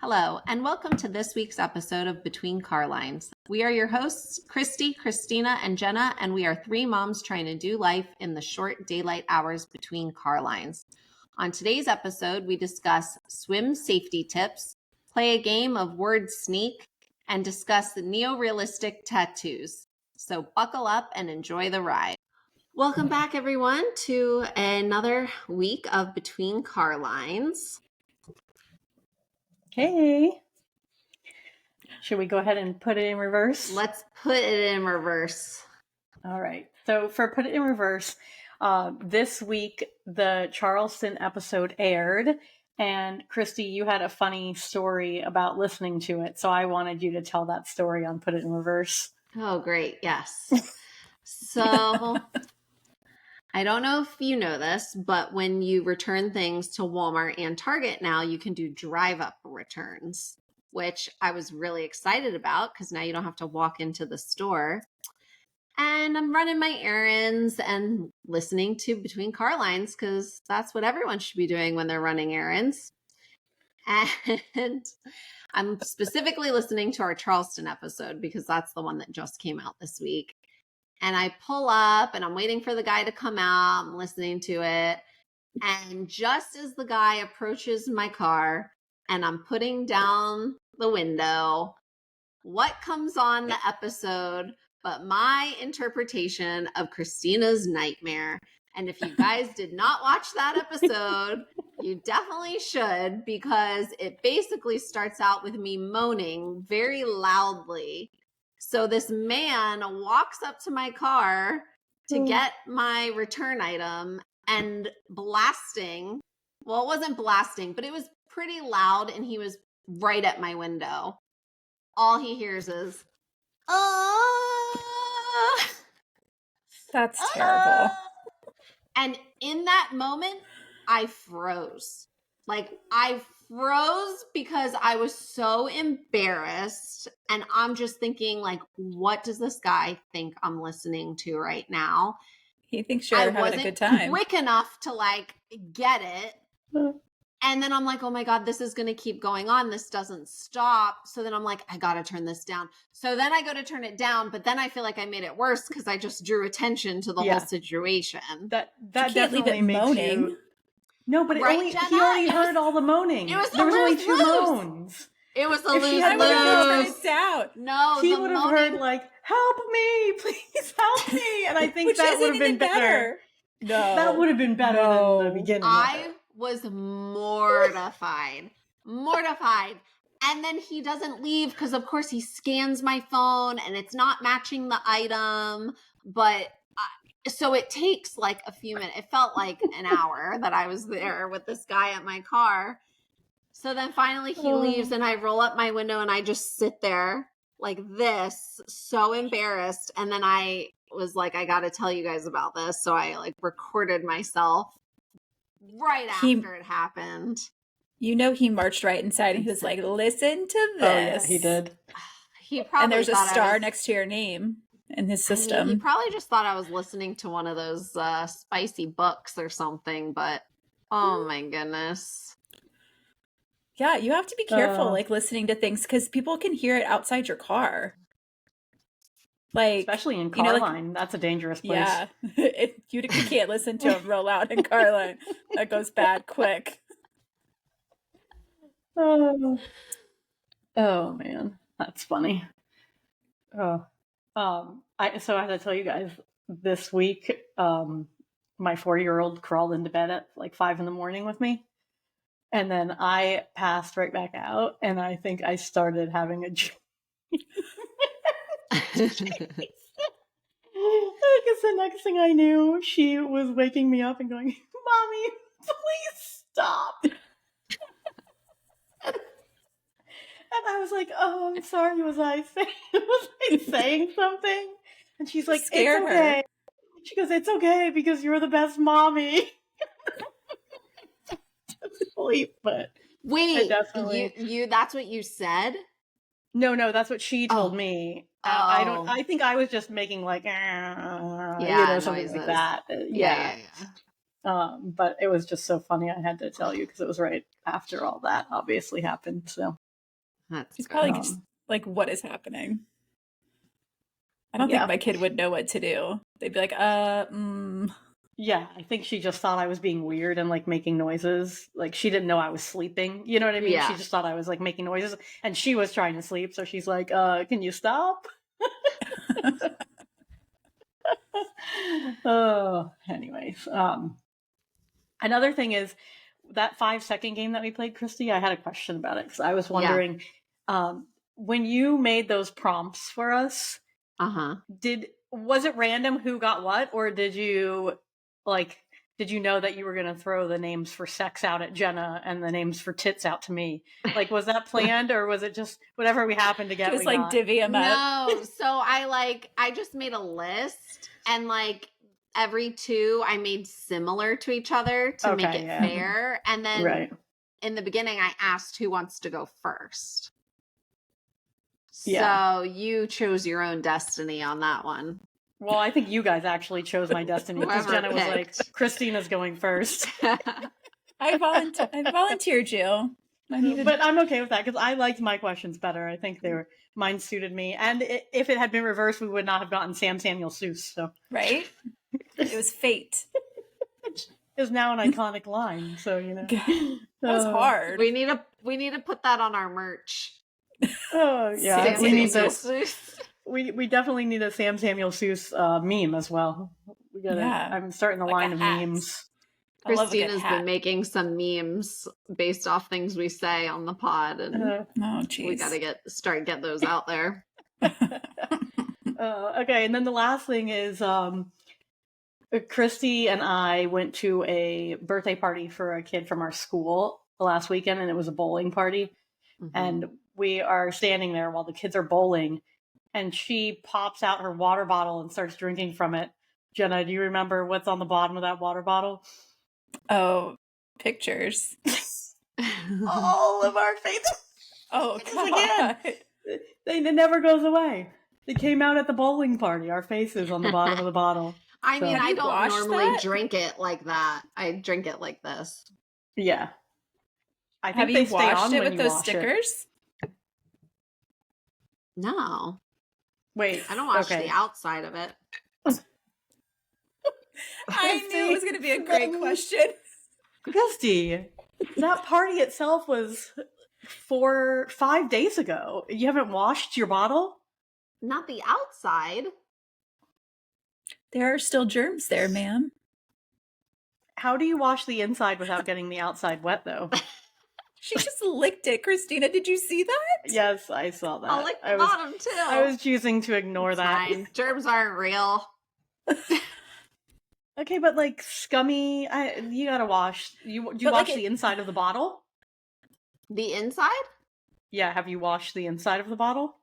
Hello, and welcome to this week's episode of Between Carlines. We are your hosts, Christy, Christina, and Jenna, and we are three moms trying to do life in the short daylight hours between car lines. On today's episode, we discuss swim safety tips, play a game of word sneak, and discuss the neorealistic tattoos. So buckle up and enjoy the ride. Welcome back, everyone, to another week of Between Carlines. Hey, should we go ahead and put it in reverse? Let's put it in reverse. All right. So for Put It in Reverse, this week the Charleston episode aired, and Christy, you had a funny story about listening to it, so I wanted you to tell that story on Put It in Reverse. Oh, great. Yes. So I don't know if you know this, but when you return things to Walmart and Target now, you can do drive-up returns, which I was really excited about because now you don't have to walk into the store. And I'm running my errands and listening to Between Carlines because that's what everyone should be doing when they're running errands. And I'm specifically listening to our Charleston episode because that's the one that just came out this week. And I pull up and I'm waiting for the guy to come out. I'm listening to it. And just as the guy approaches my car and I'm putting down the window, what comes on the episode but my interpretation of Christina's nightmare? And if you guys did not watch that episode, you definitely should, because it basically starts out with me moaning very loudly. So this man walks up to my car to get my return item and blasting. Well, it wasn't blasting, but it was pretty loud, and he was right at my window. All he hears is, "Oh." That's terrible. And in that moment, I froze. Like, I froze because I was so embarrassed. And I'm just thinking, like, what does this guy think I'm listening to right now? He thinks you're having a good time. Quick enough to, like, get it. And then I'm like, oh my God, this is going to keep going on. This doesn't stop. So then I'm like, I got to turn this down. So then I go to turn it down, but then I feel like I made it worse because I just drew attention to the whole situation. That you can't definitely leave it makes moaning. You... No, but Right, he already heard all the moaning. It was there was only two lose. moans. It was a If she lose-lose. had turn it down. No, he would have heard like, "Help me, please help me," and I think Which that would have isn't been better. No, That would have been better than the beginning. I was mortified. And then he doesn't leave because, of course, he scans my phone and it's not matching the item. But so it takes like a few minutes. It felt like an hour that I was there with this guy at my car. So then finally he leaves and I roll up my window and I just sit there like this, so embarrassed. And then I was like, I got to tell you guys about this. So I like recorded myself right after it happened. You know, he marched right inside and he was like, listen to this. Oh, yeah, he did. He probably and there's a star next to your name in his system. I mean, he probably just thought I was listening to one of those spicy books or something, but oh my goodness. Yeah, you have to be careful, like listening to things because people can hear it outside your car. Like, especially in Carline, that's a dangerous place. Yeah, you can't listen to him real loud in Carline. That goes bad quick. Oh man, that's funny. I have to tell you guys this week, my 4-year-old crawled into bed at like 5 a.m. with me, and then I passed right back out, and I think I started having a dream. Because the next thing I knew, she was waking me up and going, "Mommy, please stop." And I was like, "Oh, I'm sorry. Was I saying something?" And she's like, Scared "It's okay." her. She goes, "It's okay because you're the best mommy." Sleep, but wait, you that's what you said? No, that's what she told me. I think I was just making like, something noises. like that. Yeah. But it was just so funny. I had to tell you because it was right after all that obviously happened. So That's He's good. probably just like, what is happening? I don't think my kid would know what to do. They'd be like, Yeah, I think she just thought I was being weird and like making noises. Like she didn't know I was sleeping. You know what I mean? Yeah. She just thought I was like making noises and she was trying to sleep. So she's like, can you stop? Oh, anyways. Another thing is that 5-second game that we played, Christy, I had a question about it because I was wondering, when you made those prompts for us, was it random who got what, or did you know that you were going to throw the names for sex out at Jenna and the names for tits out to me? Like, was that planned, or was it just whatever we happened to get? Just like divvy them up. No, so I just made a list, and like every two I made similar to each other to make it fair. And then in the beginning I asked who wants to go first. So you chose your own destiny on that one. Well, I think you guys actually chose my destiny because Jenna was like, Christina's going first. I volunteered you. But I'm okay with that because I liked my questions better. I think mine suited me. And if it had been reversed, we would not have gotten Sam Samuel Seuss. So right? It was fate. Is now an iconic line. So that was hard. We need to put that on our merch. Oh yeah, Sam Samuel Seuss. We definitely need a Sam Samuel Seuss meme as well. We gotta. Yeah. I'm starting the line of memes. Christina's been making some memes based off things we say on the pod, and we gotta get those out there. Okay, and then the last thing is Christy and I went to a birthday party for a kid from our school last weekend, and it was a bowling party. And we are standing there while the kids are bowling, and she pops out her water bottle and starts drinking from it. Jenna, do you remember what's on the bottom of that water bottle? Oh, pictures. All of our faces. Oh, come on. It never goes away. It came out at the bowling party, our faces on the bottom of the bottle. I mean, I don't normally drink it like that. I drink it like this. Yeah. I think Have you washed it with those stickers? No. Wait. I don't wash the outside of it. I knew it was going to be a great question. Christy, that party itself was 5 days ago. You haven't washed your bottle? Not the outside. There are still germs there, ma'am. How do you wash the inside without getting the outside wet, though? She just licked it, Christina. Did you see that? Yes, I saw that. I'll lick the bottom, too. I was choosing to ignore that. Fine. Germs aren't real. Okay, but like scummy, you gotta wash. Do you wash the inside of the bottle? The inside? Yeah, have you washed the inside of the bottle?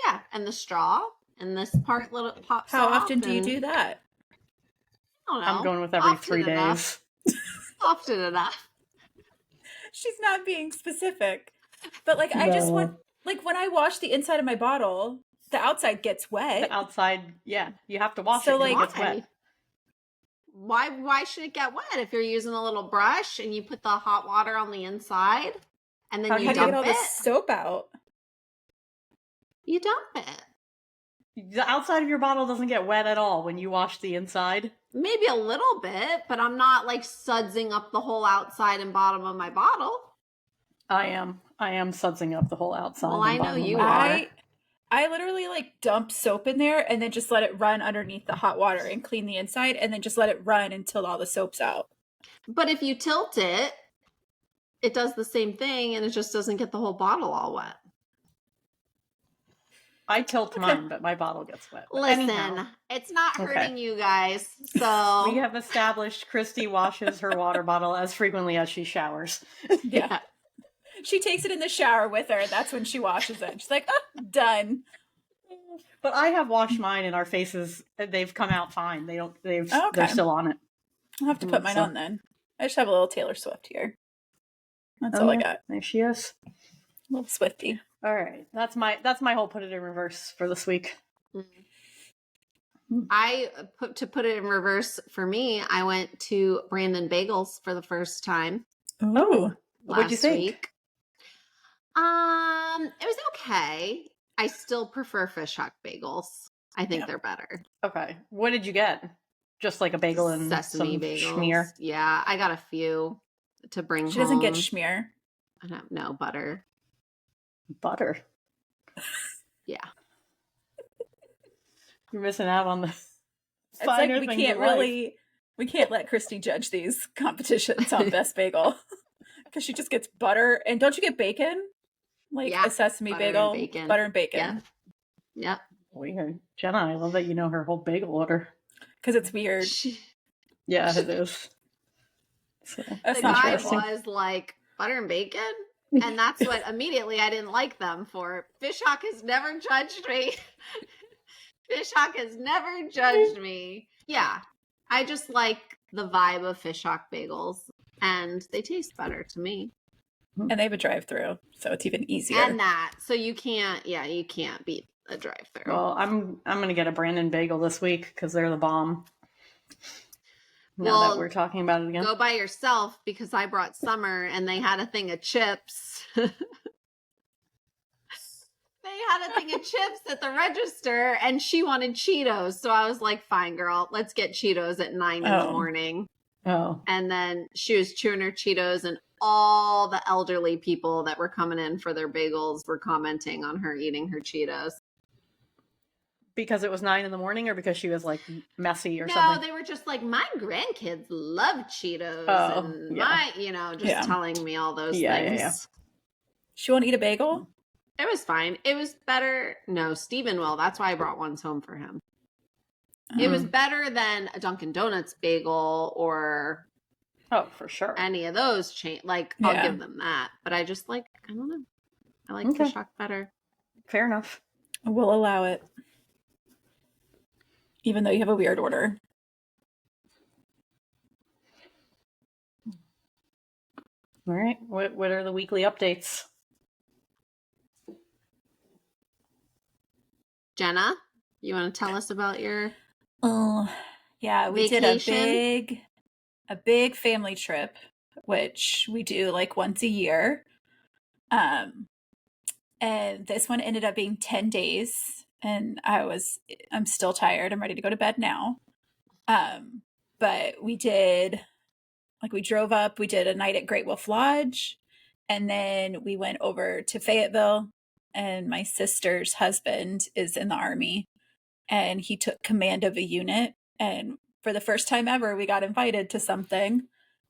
Yeah, and the straw, and this part little pops How off. often do you do that? I don't know. I'm going with every 3 days. Often enough. She's not being specific. But like, I just want, like when I wash the inside of my bottle, the outside gets wet. The outside, yeah, you have to wash it. So like, it gets wet. Why should it get wet if you're using a little brush and you put the hot water on the inside and then you dump it? How do you get all the soap out? You dump it. The outside of your bottle doesn't get wet at all when you wash the inside? Maybe a little bit, but I'm not like sudsing up the whole outside and bottom of my bottle. I am sudsing up the whole outside. Well, I know you are. I literally like dump soap in there and then just let it run underneath the hot water and clean the inside and then just let it run until all the soap's out. But if you tilt it, it does the same thing and it just doesn't get the whole bottle all wet. I tilt mine, but my bottle gets wet. But listen, anyhow. It's not hurting you guys. So we have established Christy washes her water bottle as frequently as she showers. Yeah. She takes it in the shower with her. That's when she washes it. She's like, oh, done. But I have washed mine and our faces, they've come out fine. They're still on it. I'll have to put mine on then. I just have a little Taylor Swift here. That's all I got. There she is. A little Swiftie. All right. That's my whole put it in reverse for this week. To put it in reverse for me, I went to Brandon Bagels for the first time. Oh. What'd you think? Week. It was okay. I still prefer fish hock bagels. I think they're better. Okay. What did you get? Just like a bagel and Sesame some bagels. schmear? Yeah, I got a few to bring She home. doesn't get schmear. I don't know, butter. Butter. Yeah. You're missing out on the It's finer like we things can't in life. really, we can't let Christy judge these competitions on best bagel because she just gets butter. And don't you get bacon? Like Yeah, a sesame butter and bagel, bacon. butter and bacon. Yep. Weird. Jenna, I love that you know her whole bagel order. Because it's weird. Yeah, it is. So, That's The not guy true. was like, butter and bacon? And that's what immediately I didn't like them for. Fish Hawk has never judged me. Fish Hawk has never judged me. Yeah. I just like the vibe of Fish Hawk bagels. And they taste better to me. And they have a drive-through, so it's even easier. And that. So you can't beat a drive-through. well, I'm gonna get a Brandon bagel this week because they're the bomb. Now Well, that we're talking about it again. Go by yourself because I brought Summer and they had a thing of chips. They had a thing of chips at the register and she wanted Cheetos. So I was like, fine, girl, let's get Cheetos at 9 in the morning. Oh. And then she was chewing her Cheetos and all the elderly people that were coming in for their bagels were commenting on her eating her Cheetos. Because it was 9 in the morning, or because she was like messy or No, something? they were just like, my grandkids love Cheetos. Oh, and yeah. my, just telling me all those things. Yeah. She won't eat a bagel? It was fine. It was better. No, Steven will. That's why I brought ones home for him. It was better than a Dunkin' Donuts bagel or Oh, for sure. any of those chain. Like, I'll give them that. But I just like, I don't know. I like Fish Hawk better. Fair enough. We'll allow it. Even though you have a weird order. All right. What are the weekly updates? Jenna, you want to tell us about your Oh, yeah, we vacation? did a big family trip, which we do like once a year. And this one ended up being 10 days, and I'm still tired. I'm ready to go to bed now. But we drove up, we did a night at Great Wolf Lodge, and then we went over to Fayetteville, and my sister's husband is in the Army, and he took command of a unit, and for the first time ever, we got invited to something,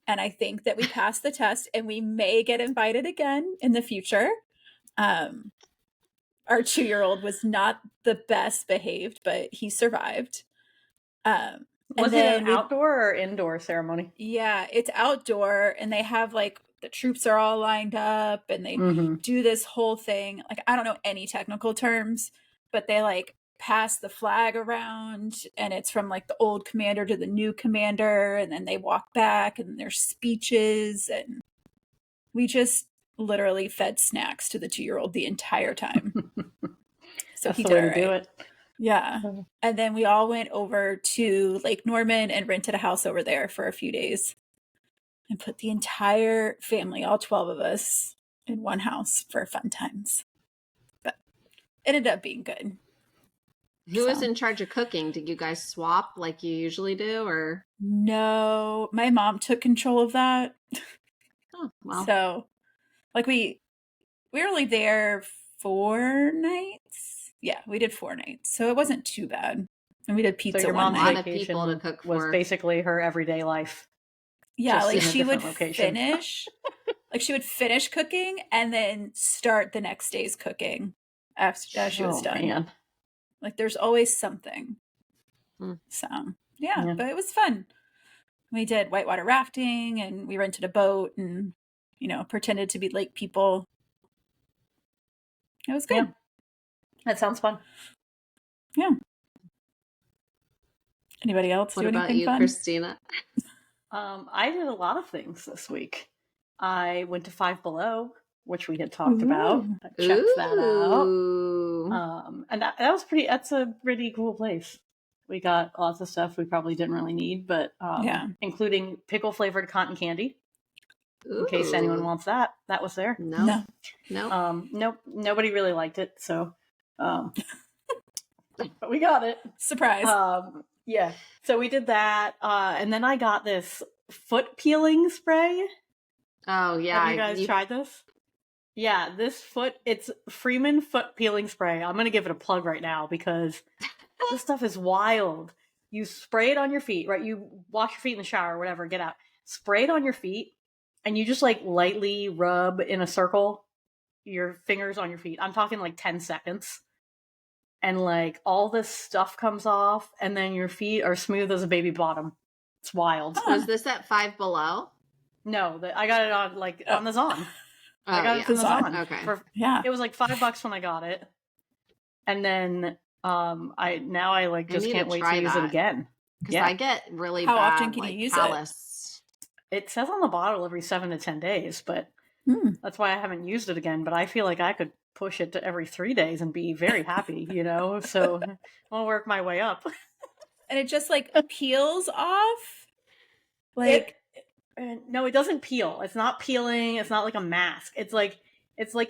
and I think that we passed the test, and we may get invited again in the future. Our 2-year-old was not the best behaved, but he survived. Was it an outdoor or indoor ceremony? Yeah, it's outdoor, and they have like the troops are all lined up, and they do this whole thing. Like, I don't know any technical terms, but they like pass the flag around, and it's from like the old commander to the new commander, and then they walk back, and there's speeches, and we just literally fed snacks to the 2-year-old the entire time. So That's he the did way all to right. do it. Yeah. And then we all went over to Lake Norman and rented a house over there for a few days and put the entire family, all 12 of us, in one house for fun times. But it ended up being good. Who was in charge of cooking? Did you guys swap like you usually do, or? No, my mom took control of that. Oh, well. So, like, we were only there 4 nights. Yeah, we did 4 nights, so it wasn't too bad. And we did pizza. So your one mom's night. vacation lot of people to cook was for. basically her everyday life. Yeah, just like in a she would different location. finish, like she would finish cooking and then start the next day's cooking after she was done. Man. Like there's always something. So yeah, but it was fun. We did whitewater rafting, and we rented a boat, and pretended to be lake people. It was good. Yeah. That sounds fun. Yeah. Anybody else What do about anything you, fun? Christina? I did a lot of things this week. I went to Five Below, which we had talked about. I checked that out. And that's a pretty cool place. We got lots of stuff we probably didn't really need, but including pickle flavored cotton candy. in case anyone Ooh. wants that. That was there. No. Nope, nobody really liked it, so but we got it. Surprise. Yeah. So we did that, and then I got this foot peeling spray. Oh yeah. Have you guys tried this? Yeah, it's Freeman foot peeling spray. I'm gonna give it a plug right now because this stuff is wild. You spray it on your feet, right? You wash your feet in the shower or whatever, get out. Spray it on your feet, and you just like lightly rub in a circle your fingers on your feet. I'm talking like 10 seconds. And like all this stuff comes off, and then your feet are smooth as a baby bottom. It's wild. Was this at Five Below? No, I got it on like on the Zon. I got it from the Zon. Okay. It was like $5 when I got it, and then I like just can't wait to use it again. Because I get really How bad, often can you use callus. It says on the bottle every 7 to 10 days, but that's why I haven't used it again. But I feel like I could push it to every 3 days and be very happy, So I'll work my way up. And it just like peels off? Like no, it doesn't peel. It's not peeling. It's not like a mask. It's like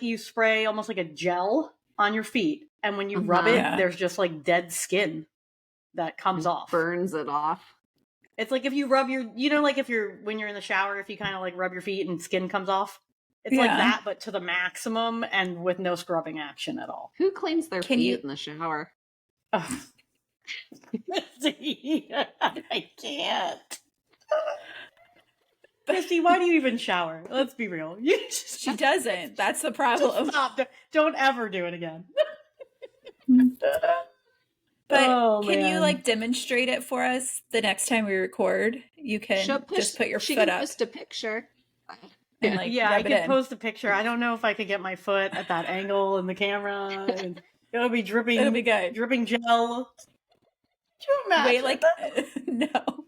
you spray almost like a gel on your feet, and when you rub it, there's just like dead skin that comes off. Burns it off. It's like if you rub your, like when you're in the shower, if you kind of like rub your feet and skin comes off. It's like that, but to the maximum and with no scrubbing action at all. Who cleans their feet in the shower? Oh. I can't. Christy, why do you even shower? Let's be real. She doesn't. That's the problem. Stop. Don't ever do it again. But can you like demonstrate it for us the next time we record? You can just put your foot up. Post a picture. And, I can post a picture. I don't know if I could get my foot at that angle in the camera. And it'll be dripping. It'll be good. Dripping gel. Wait, like no.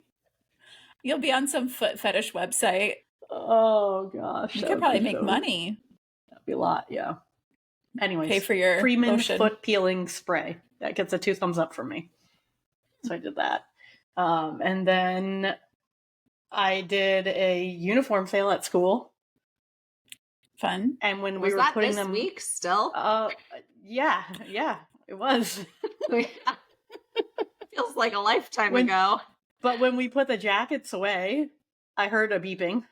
You'll be on some foot fetish website. Oh gosh, you could probably make money. That'd be a lot, yeah. Anyways, pay for your Freeman lotion. Foot peeling spray. That gets a 2 thumbs up from me. So I did that, and then I did a uniform sale at school. Fun. And when we were putting them this week still? Yeah, it was. Feels like a lifetime ago. But when we put the jackets away, I heard a beeping.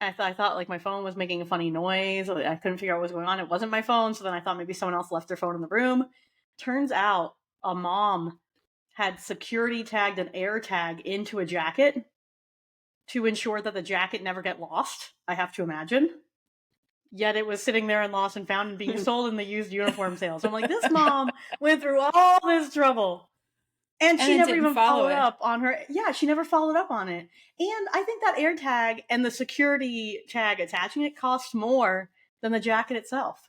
I thought like my phone was making a funny noise. I couldn't figure out what was going on. It wasn't my phone, so then I thought maybe someone else left their phone in the room. Turns out a mom had security tagged an air tag into a jacket to ensure that the jacket never get lost, I have to imagine. Yet it was sitting there and lost and found and being sold in the used uniform sales. So I'm like, this mom went through all this trouble. And she never even followed up on her. Yeah, she never followed up on it. And I think that air tag and the security tag attaching it costs more than the jacket itself.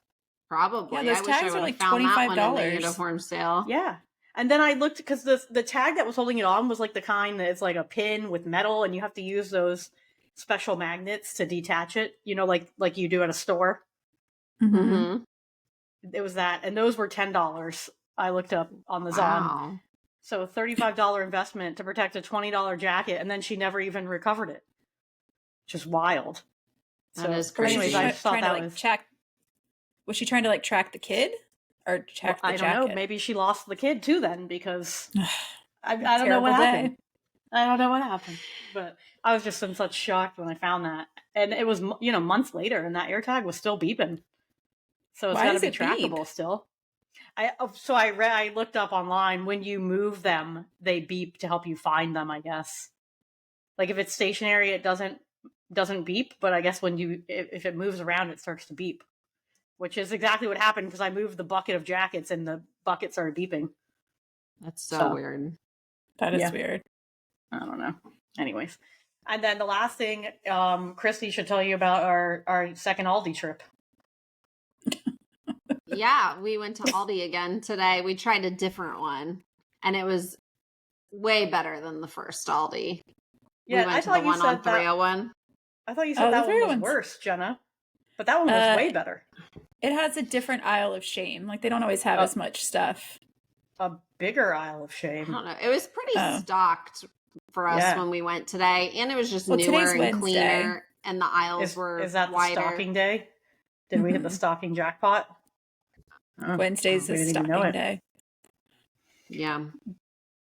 Probably. Yeah, those tags are like $25 uniform sale. Yeah. And then I looked because the tag that was holding it on was like the kind that is like a pin with metal, and you have to use those special magnets to detach it. Like you do at a store. Mm-hmm. It was that, and those were $10. I looked up on the Zon. So $35 investment to protect a $20 jacket, and then she never even recovered it. Just wild. That is crazy. Anyways, I thought that was track. Was she trying to like track the kid or track the jacket? I don't know. Maybe she lost the kid too then, because I don't know what happened. I don't know what happened, but I was just in such shock when I found that, and it was months later, and that AirTag was still beeping. So it's got to be trackable still. I looked up online, when you move them, they beep to help you find them, I guess. Like if it's stationary, it doesn't beep, but I guess if it moves around, it starts to beep, which is exactly what happened because I moved the bucket of jackets and the bucket started beeping. That's so weird. That is weird. I don't know. Anyways. And then the last thing, Christy should tell you about our second Aldi trip. Yeah, we went to Aldi again today. We tried a different one, and it was way better than the first Aldi. Yeah, we went to the one on 301. I thought you said that one was worse, Jenna. But that one was way better. It has a different aisle of shame. Like, they don't always have as much stuff. A bigger aisle of shame. I don't know. It was pretty stocked for us when we went today, and it was just newer and cleaner. and the aisles were Is that wider. the stocking day? Did we hit the stocking jackpot? Oh, Wednesdays we is didn't even know stocking it. day. Yeah.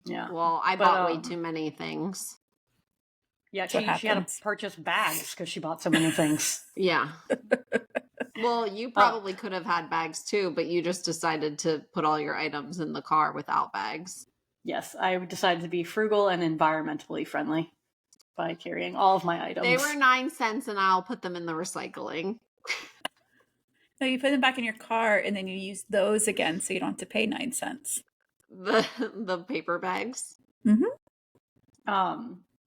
Yeah. Well, I But, bought way too many things. Yeah, That's what she had to happens. purchase bags because she bought so many things. Yeah. Well, you probably could have had bags too, but you just decided to put all your items in the car without bags. Yes, I decided to be frugal and environmentally friendly by carrying all of my items. They were 9 cents and I'll put them in the recycling. No, you put them back in your car and then you use those again so you don't have to pay 9 cents. The paper bags.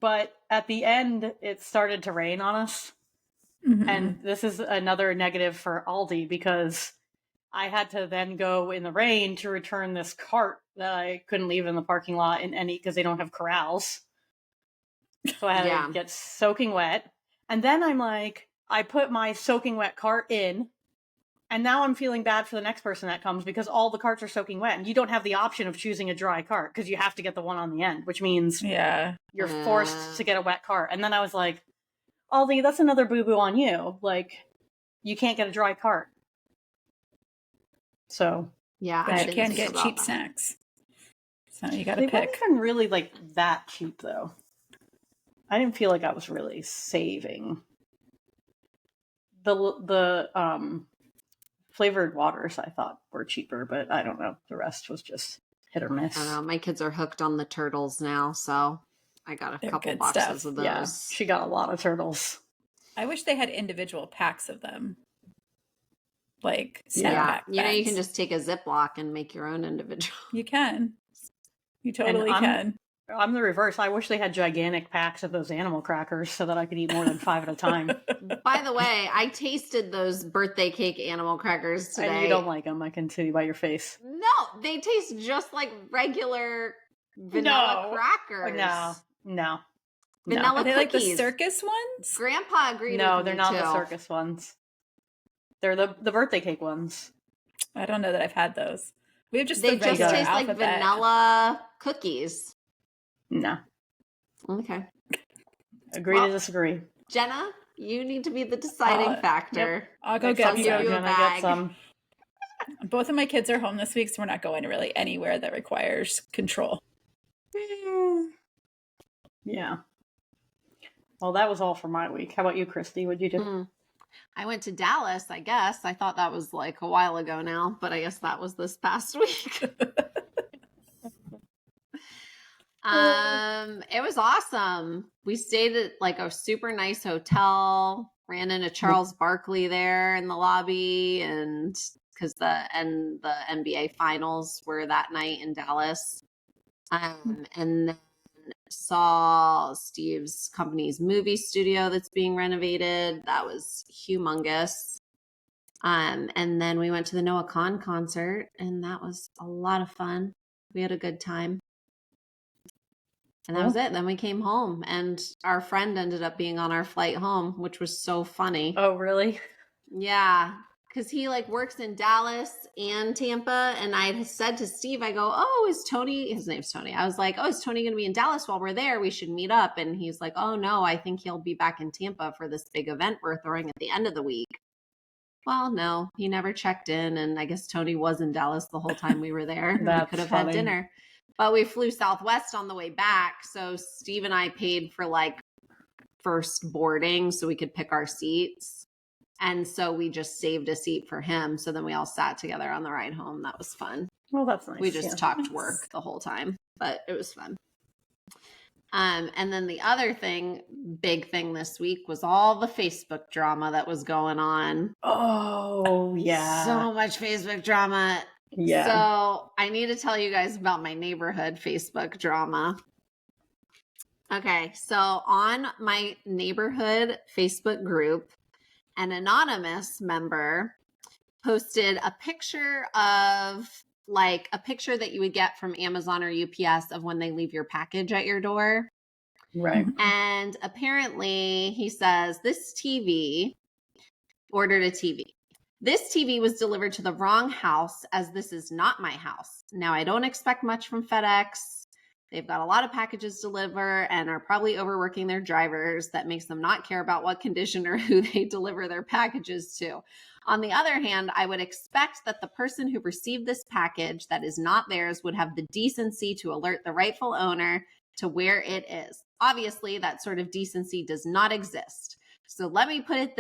But at the end, it started to rain on us. And this is another negative for Aldi because I had to then go in the rain to return this cart that I couldn't leave in the parking lot in any because they don't have corrals. So I had to get soaking wet. And then I'm like, I put my soaking wet cart in, and now I'm feeling bad for the next person that comes because all the carts are soaking wet, and you don't have the option of choosing a dry cart because you have to get the one on the end, which means you're forced to get a wet cart. And then I was like, Aldi, that's another boo-boo on you. Like, you can't get a dry cart. So Yeah, but I you didn't can think get about cheap that. snacks. So you got to they pick. weren't even really like that cheap though. I didn't feel like I was really saving. The flavored waters I thought were cheaper, but I don't know. The rest was just hit or miss. I don't know. My kids are hooked on the turtles now, so I got a They're couple good boxes stuff. of those. Yeah, she got a lot of turtles. I wish they had individual packs of them. Like snack Yeah, pack you know, you bags. can just take a Ziploc and make your own individual. You can. You totally can. I'm the reverse. I wish they had gigantic packs of those animal crackers so that I could eat more than 5 at a time. By the way, I tasted those birthday cake animal crackers today. And you don't like them. I can see by your face. No, they taste just like regular vanilla crackers. No. Vanilla Are they cookies. like the circus ones? Grandpa agreed with me. No, they're not too. the circus ones. They're the birthday cake ones. I don't know that I've had those. We have just They the regular just taste like alphabet. vanilla cookies. No. Okay. Agree to disagree. Jenna, you need to be the deciding factor. Yep. I'll go Next get time some. you go, Jenna, get some. Both of my kids are home this week, so we're not going really anywhere that requires control. Yeah. Well, that was all for my week. How about you, Christy? What'd you do? I went to Dallas, I guess. I thought that was like a while ago now, but I guess that was this past week. It was awesome. We stayed at like a super nice hotel, ran into Charles Barkley there in the lobby, and because the NBA finals were that night in Dallas. And then saw Steve's company's movie studio that's being renovated. That was humongous. And then we went to the Noah Kahn concert, and that was a lot of fun. We had a good time. And that was it. Then we came home, and our friend ended up being on our flight home, which was so funny. Oh, really? Yeah. Because he like works in Dallas and Tampa. And I said to Steve, I go, oh, is Tony, his name's Tony. I was like, oh, is Tony going to be in Dallas while we're there? We should meet up. And he's like, oh, no, I think he'll be back in Tampa for this big event we're throwing at the end of the week. Well, no, he never checked in. And I guess Tony was in Dallas the whole time we were there. We could have had dinner. But we flew Southwest on the way back. So Steve and I paid for like first boarding so we could pick our seats. And so we just saved a seat for him. So then we all sat together on the ride home. That was fun. Well, that's nice. We just talked work the whole time, but it was fun. And then the other big thing this week was all the Facebook drama that was going on. Oh, yeah. So much Facebook drama. Yeah. So I need to tell you guys about my neighborhood Facebook drama. Okay. So on my neighborhood Facebook group, an anonymous member posted a picture of like a picture that you would get from Amazon or UPS of when they leave your package at your door. Right. And apparently he says this TV ordered a TV. This TV was delivered to the wrong house as this is not my house. Now I don't expect much from FedEx. They've got a lot of packages to deliver and are probably overworking their drivers. That makes them not care about what condition or who they deliver their packages to. On the other hand, I would expect that the person who received this package that is not theirs would have the decency to alert the rightful owner to where it is. Obviously, that sort of decency does not exist. So let me put it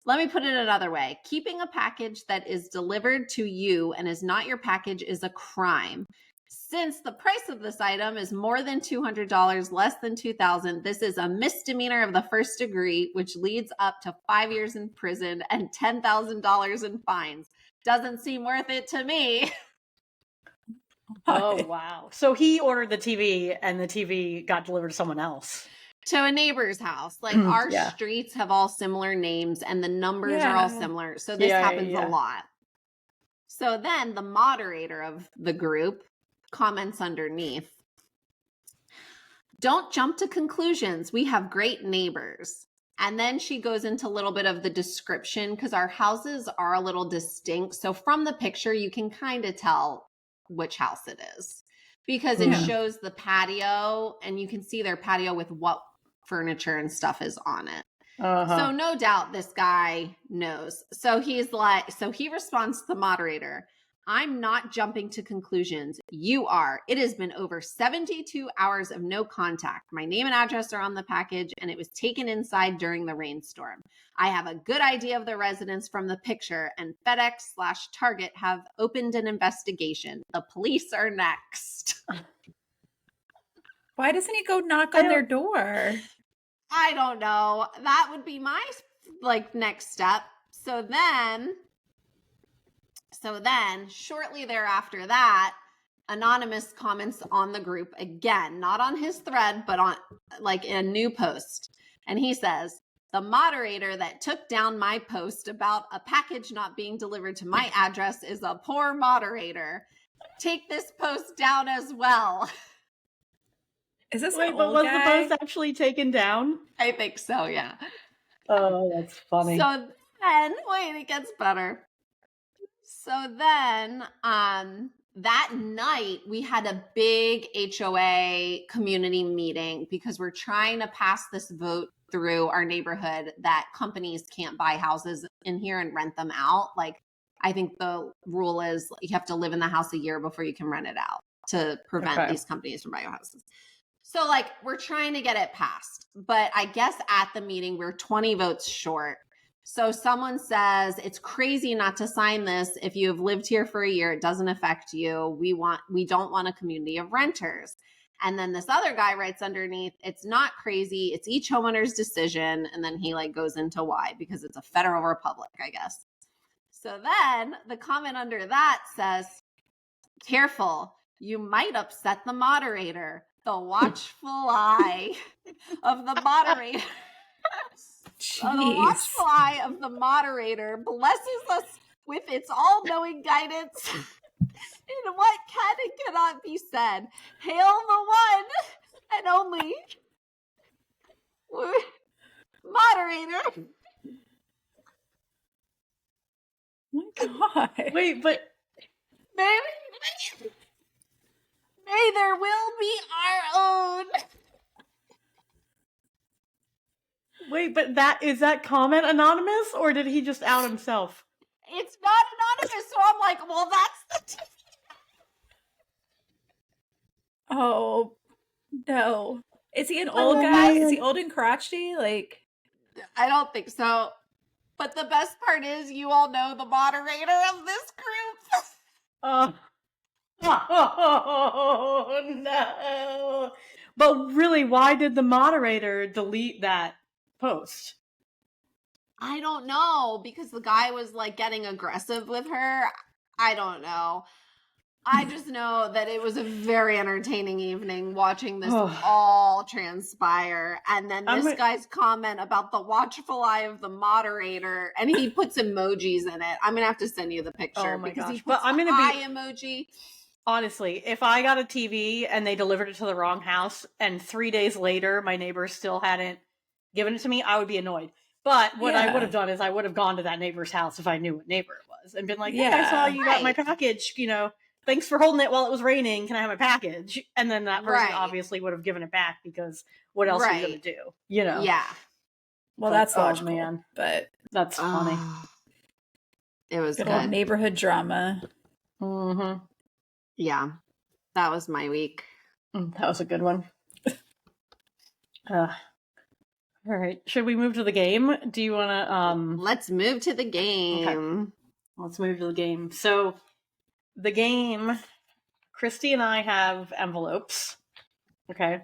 another way. Keeping a package that is delivered to you and is not your package is a crime. Since the price of this item is more than $200, less than $2,000, this is a misdemeanor of the first degree, which leads up to 5 years in prison and $10,000 in fines. Doesn't seem worth it to me. Oh, wow. So he ordered the TV and the TV got delivered to someone else. To a neighbor's house. Like our streets have all similar names and the numbers are all similar. So this happens a lot. So then the moderator of the group comments underneath, "Don't jump to conclusions. We have great neighbors." And then she goes into a little bit of the description because our houses are a little distinct. So from the picture, you can kind of tell which house it is because it shows the patio and you can see their patio with what furniture and stuff is on it. So no doubt this guy knows. So he responds to the moderator, "I'm not jumping to conclusions. You are. It has been over 72 hours of no contact. My name and address are on the package and it was taken inside during the rainstorm. I have a good idea of the residence from the picture and FedEx/Target have opened an investigation. The police are next." Why doesn't he go knock on their door? I don't know. That would be my next step. So then shortly thereafter that, Anonymous comments on the group again, not on his thread, but on in a new post. And he says, "The moderator that took down my post about a package not being delivered to my address is a poor moderator. Take this post down as well." Is this Wait, but was the post actually taken down? I think so, yeah. Oh, that's funny. So then, it gets better. So then, that night we had a big HOA community meeting because we're trying to pass this vote through our neighborhood that companies can't buy houses in here and rent them out. I think the rule is you have to live in the house a year before you can rent it out to prevent these companies from buying houses. So we're trying to get it passed, but I guess at the meeting, we're 20 votes short. So someone says, "It's crazy not to sign this. If you have lived here for a year, it doesn't affect you. We don't want a community of renters." And then this other guy writes underneath, "It's not crazy. It's each homeowner's decision." And then he goes into why, because it's a federal republic, I guess. So then the comment under that says, "Careful, you might upset the moderator. The watchful eye of the moderator." The watchful eye of the moderator blesses us with its all-knowing guidance in what can and cannot be said. Hail the one and only moderator. Oh my God. Wait, but May there will be our own. Wait, but is that comment anonymous or did he just out himself? It's not anonymous, so I'm like, well, that's the Oh, no. Is he an old guy? Is he old and crotchety? I don't think so. But the best part is you all know the moderator of this group. Oh, no. But really, why did the moderator delete that post? I don't know, because the guy was getting aggressive with her. I don't know. I just know that it was a very entertaining evening watching this all transpire. And then this guy's comment about the watchful eye of the moderator, and he puts emojis in it. I'm going to have to send you the picture because he puts the eye emoji. Honestly, if I got a TV and they delivered it to the wrong house and 3 days later my neighbor still hadn't given it to me, I would be annoyed. But what I would have done is I would have gone to that neighbor's house if I knew what neighbor it was and been like, "Yeah, I saw you got my package, thanks for holding it while it was raining. Can I have my package? And then that person Right. obviously would have given it back because what else are you going Right. to do? You know? Yeah. Well, But, that's oh, logical, man. but That's funny. Oh, it was good old good. neighborhood drama. Mm-hmm. Yeah. That was my week. That was a good one. All right. Should we move to the game? Do you want to... Let's move to the game. Let's move to the game. So, the game, Christy and I have envelopes. Okay.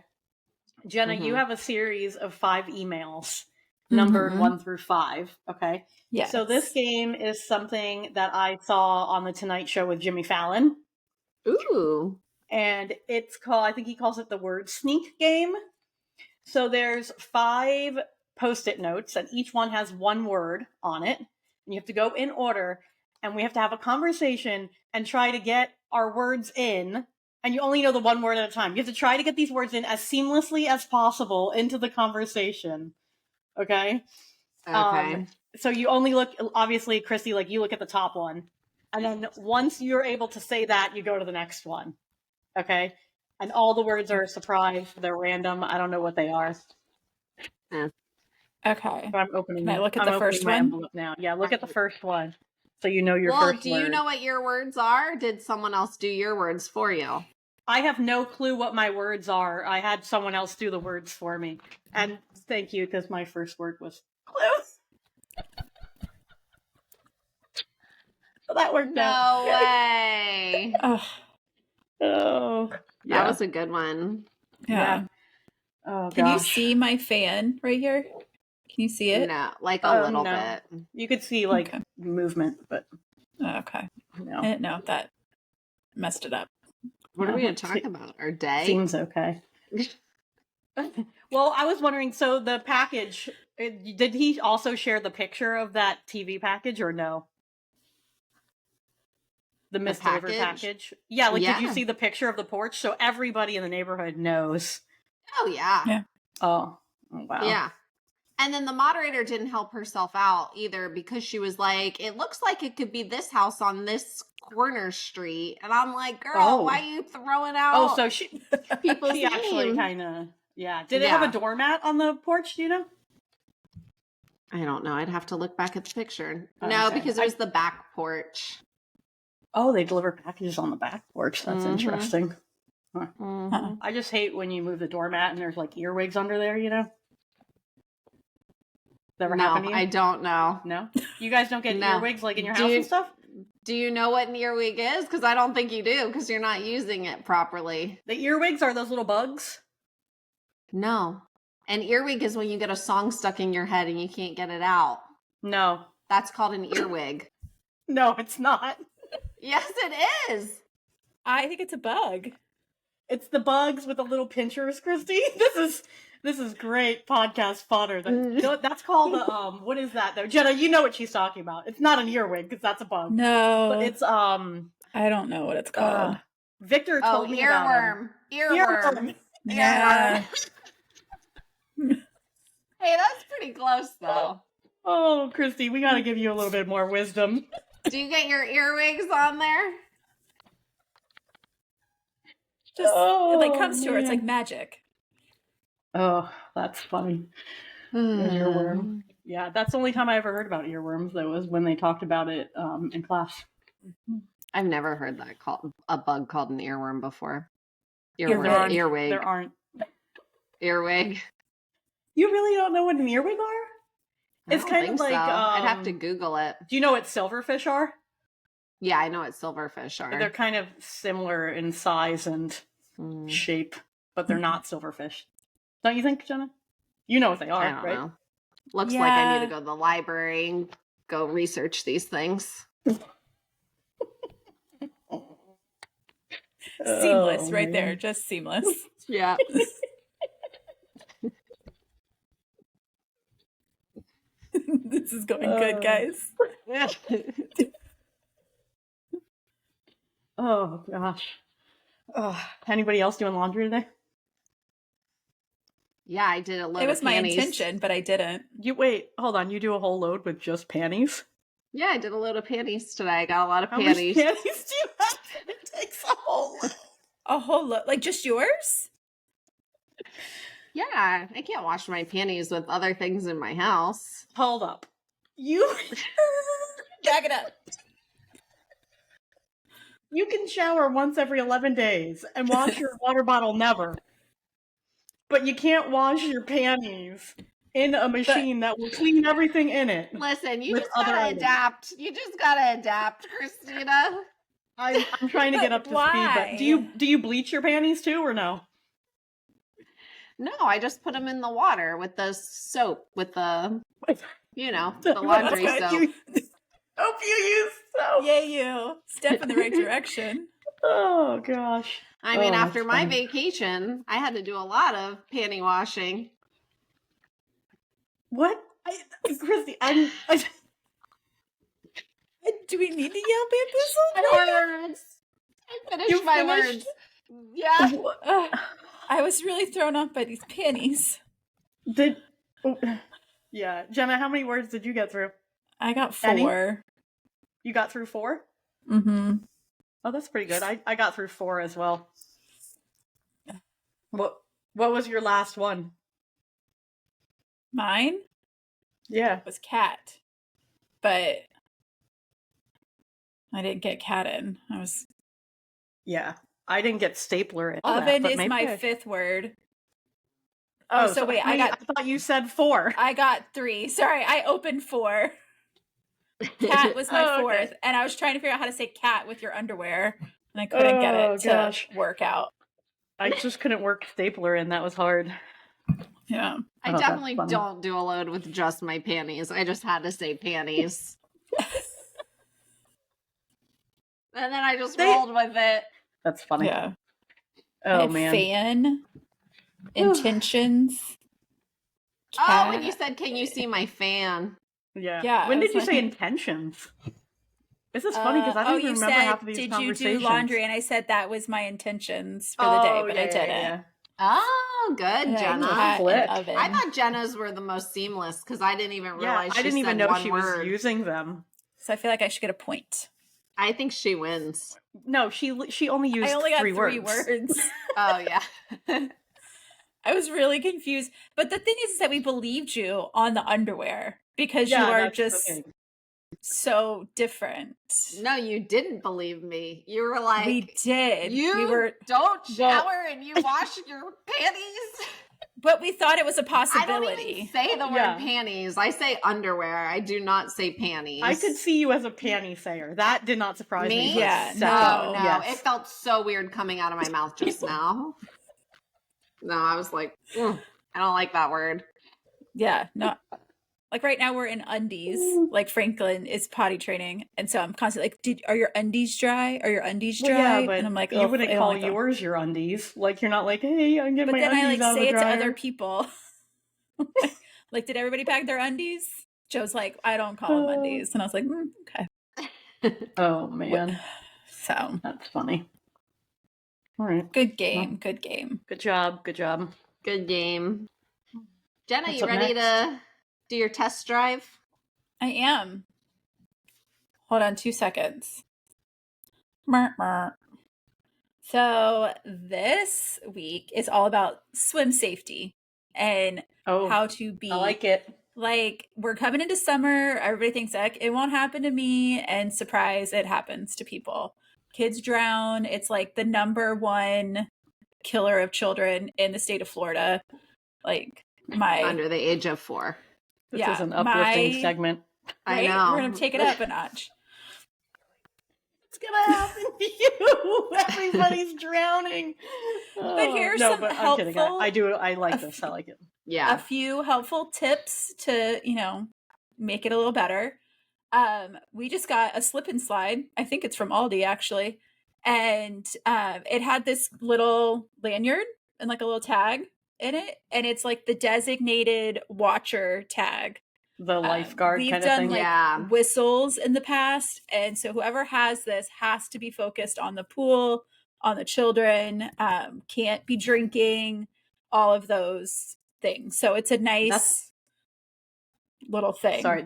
Jenna, you have a series of 5 emails numbered 1 through 5. Okay. Yes. So this game is something that I saw on the Tonight Show with Jimmy Fallon. Ooh. And it's called, I think he calls it the word sneak game. So there's 5 Post-it notes, and each one has 1 word on it. And you have to go in order, and we have to have a conversation and try to get our words in. And you only know the 1 word at a time. You have to try to get these words in as seamlessly as possible into the conversation. Okay? Okay. So you only look, obviously, Christy, like you look at the top one. And then once you're able to say that, you go to the next one. Okay? And all the words are a surprise. They're random. I don't know what they are. Okay. So I'm opening. Can I look at the first my one? envelope now. Yeah, look at the first one. So you know your first do word. you know what your words are? Did someone else do your words for you? I have no clue what my words are. I had someone else do the words for me. And thank you, because my first word was close. So that worked out. No way. Oh. That was a good one. Yeah. Oh, Can you gosh. see my fan right here? Can you see it? No, like a little no. bit. You could see, like, Okay. movement, but Oh, okay. no. I didn't know if that messed it up. What are we going to talk about? Our day? Seems okay. Well, I was wondering, so the package, did he also share the picture of that TV package or no? The misdelivered package? Yeah, like, did you see the picture of the porch? So everybody in the neighborhood knows. Oh, yeah. Yeah. Oh, wow. Yeah. And then the moderator didn't help herself out either because she was like, it looks like it could be this house on this corner street. And I'm like, girl, why are you throwing out Oh, so she people's she actually names? kind of, yeah. Did it have a doormat on the porch, do you know? I don't know. I'd have to look back at the picture. Okay. No, because it was the back porch. Oh, they deliver packages on the back porch. That's interesting. Huh. Mm-hmm. I just hate when you move the doormat and there's like earwigs under there, you know? Never happened to you? I don't know. No? You guys don't get earwigs like in your house and stuff? Do you know what an earwig is? Because I don't think you do because you're not using it properly. The earwigs are those little bugs? No. An earwig is when you get a song stuck in your head and you can't get it out. No. That's called an earwig. No, it's not. Yes, it is. I think it's a bug. It's the bugs with the little pinchers, Christy. This is great podcast fodder. That's called a, what is that though? Jenna, you know what she's talking about. It's not an earwig because that's a bug. No. But it's I don't know what it's called. Victor told me about him. Earworm. Yeah. Hey, that's pretty close though. Oh, Christy, we got to give you a little bit more wisdom. Do you get your earwigs on there? Just it like comes to her. It's like magic. Oh, that's funny. Earworm. Yeah, that's the only time I ever heard about earworms, though, was when they talked about it in class. I've never heard that called a bug called an earworm before. Earwig. Earwig. There aren't. Earwig. You really don't know what an earwig are? It's kind of like I'd have to Google it. Do you know what silverfish are? Yeah, I know what silverfish are. They're kind of similar in size and shape, but they're not silverfish. Don't you think, Jenna? You know what they are, I don't right? know. Looks like I need to go to the library and go research these things. Seamless, right there. Just seamless. Yeah. This is going good, guys. Oh, gosh. Anybody else doing laundry today? Yeah, I did a load of It was my panties. intention, but I didn't. Wait, hold on. You do a whole load with just panties? Yeah, I did a load of panties today. I got a lot of How panties. many panties do you have? It takes A whole lot, like just yours? Yeah, I can't wash my panties with other things in my house. Hold up. You Back it up. you can shower once every 11 days and wash your water bottle never. But you can't wash your panties in a machine that will clean everything in it. Listen, you With just other gotta items. adapt. You just gotta adapt, Christina. I'm trying to get up to speed, but do you bleach your panties too or no? No, I just put them in the water with the soap, with the, the laundry That's soap. what hope you use soap. Yay, you. Step in the right direction. Oh, gosh. I mean, Oh, after that's my funny. vacation, I had to do a lot of panty washing. What? Christy, Do we need to yell bamboozle? Words. I finished You my finished? words. Yeah. I was really thrown off by these panties. Yeah. Jenna, how many words did you get through? I got 4. Any? You got through 4? Mm-hmm. Oh, that's pretty good. I got through 4 as well. What was your last one? Mine Yeah. was cat, but I didn't get cat in. Yeah. I didn't get stapler in. Oven is my 5th word. Oh, so wait, I thought you said 4. I got 3. Sorry, I opened 4. Cat was my 4th, okay. and I was trying to figure out how to say cat with your underwear, and I couldn't get it to work out. I just couldn't work stapler in. That was hard. Yeah. I definitely don't do a load with just my panties. I just had to say panties. And then I just rolled with it. That's funny. Yeah. Oh, man. Fan. Intentions. Cat. Oh, when you said, can you see my fan? Yeah. When did you say intentions? This is funny because I don't even remember half of these conversations. Did you do laundry? And I said that was my intentions for the day, but I didn't. Yeah. Oh, good, Jenna. I thought Jenna's were the most seamless because I didn't even realize I didn't even know she was using them. So I feel like I should get a point. I think she wins. No, she only used 3 words. I only got 3 words. Oh, yeah. I was really confused. But the thing is that we believed you on the underwear because you are just so different. No, you didn't believe me. You were like, we did. Don't shower and you wash your panties. But we thought it was a possibility. I don't even say the word panties. I say underwear. I do not say panties. I could see you as a panty sayer. That did not surprise me. Yeah, no. Yes. It felt so weird coming out of my mouth just now. No, I was like, I don't like that word. Yeah, no. Like right now we're in undies. Like Franklin is potty training, and so I'm constantly like, "Are your undies dry? Are your undies dry?" Yeah, but and I'm like, you wouldn't call yours your undies. Like you're not like, "Hey, I'm getting my undies out of the dryer." But then I say it to other people. Like, did everybody pack their undies? Joe's like, I don't call them undies, and I was like, okay. Oh man, so that's funny. All right, good game, good game, good job, good game. Jenna, you ready to do your test drive? I am. Hold on 2 seconds. So this week is all about swim safety and how to be. I like it. Like, we're coming into summer. Everybody thinks like it won't happen to me, and surprise, it happens to people. Kids drown. It's like the #1 killer of children in the state of Florida. Like under the age of 4. This is an uplifting segment. Right? I know. We're gonna take it up a notch. It's gonna happen to you. Everybody's drowning. But here's some helpful. I'm kidding. I like this. I like it. Yeah. A few helpful tips to make it a little better. We just got a slip and slide. I think it's from Aldi actually, and it had this little lanyard and like a little tag in it, and it's like the designated watcher tag. The lifeguard kind of thing. We've done like whistles in the past, and so whoever has this has to be focused on the pool, on the children, can't be drinking, all of those things. So it's a nice little thing. Sorry,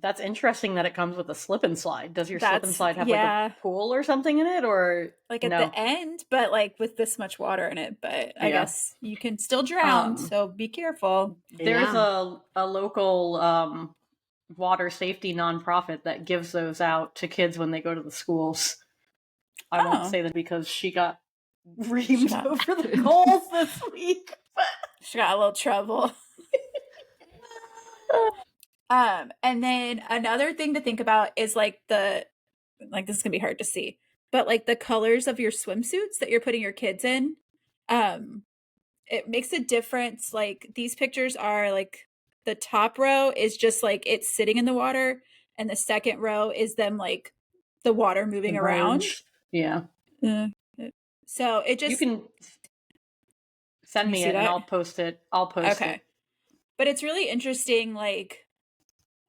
That's interesting that it comes with a slip and slide. Does your slip and slide have like yeah. a pool or something in it, or Like at no? the end, but like with this much water in it. But I Yeah. guess you can still drown, so be careful. There's Yeah. a local water safety nonprofit that gives those out to kids when they go to the schools. I won't Oh. say that because she got reamed got- over the coals this week. She got a little trouble. And then another thing to think about is like this is gonna be hard to see, but like the colors of your swimsuits that you're putting your kids in, it makes a difference. Like these pictures are like the top row is just like it's sitting in the water, and the second row is them like the water moving around. Yeah. So it just you can send me it and I'll post it. Okay. But it's really interesting, like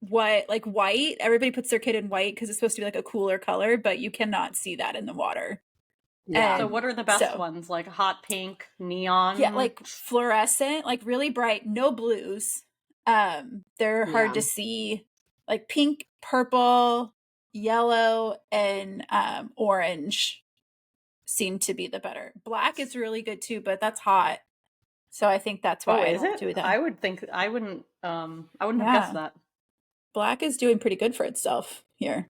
what like white, everybody puts their kid in white because it's supposed to be like a cooler color, but you cannot see that in the water. Yeah. So what are the best ones? Like hot pink, neon? Yeah, like fluorescent, like really bright, no blues. They're hard to see. Like pink, purple, yellow, and orange seem to be the better. Black is really good too, but that's hot. So I think that's why I don't do that. I wouldn't have guessed that. Black is doing pretty good for itself here.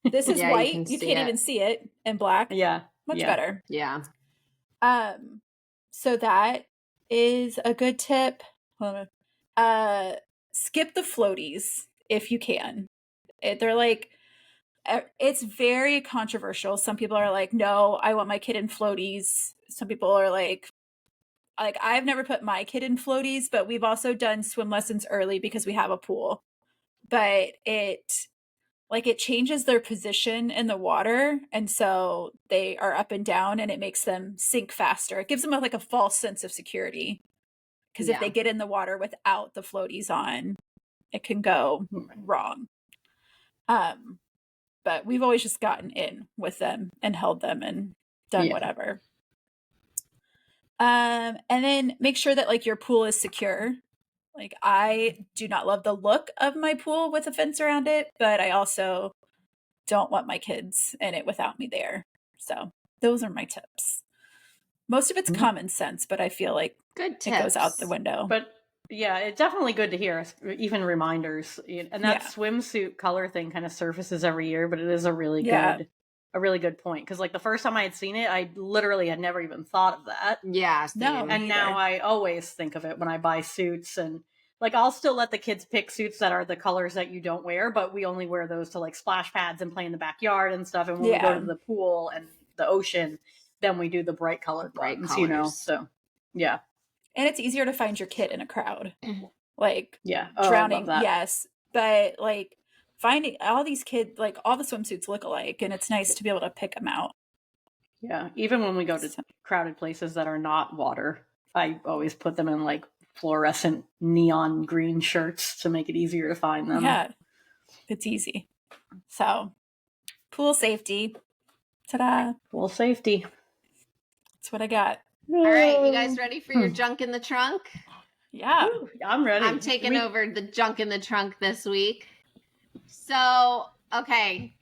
This is white. You can't even see it. And black. Yeah. Much better. Yeah. So that is a good tip. Skip the floaties if you can. They're like, it's very controversial. Some people are like, no, I want my kid in floaties. Some people are like I've never put my kid in floaties, but we've also done swim lessons early because we have a pool. But it changes their position in the water, and so they are up and down, and it makes them sink faster. It gives them like a false sense of security, because if they get in the water without the floaties on, it can go wrong. But we've always just gotten in with them and held them and done whatever. And then make sure that like your pool is secure. Like I do not love the look of my pool with a fence around it, but I also don't want my kids in it without me there. So those are my tips. Most of it's common sense, but I feel like good tips. It goes out the window. But yeah, it's definitely good to hear, even reminders. And that swimsuit color thing kind of surfaces every year, but it is a really good point. Because like the first time I had seen it, I literally had never even thought of that. Yeah. No. And now I always think of it when I buy suits. And like I'll still let the kids pick suits that are the colors that you don't wear, but we only wear those to like splash pads and play in the backyard and stuff. And when we go to the pool and the ocean, then we do the bright colored ones, you know. So yeah. And it's easier to find your kid in a crowd. Like drowning, yes. But like finding all these kids, like all the swimsuits look alike, and it's nice to be able to pick them out. Yeah, even when we go to crowded places that are not water, I always put them in like fluorescent neon green shirts to make it easier to find them. Yeah, it's easy. So, pool safety. Ta-da! Pool safety. That's what I got. All right, you guys ready for your junk in the trunk? Yeah. Ooh, I'm ready. I'm taking over the junk in the trunk this week. So, okay,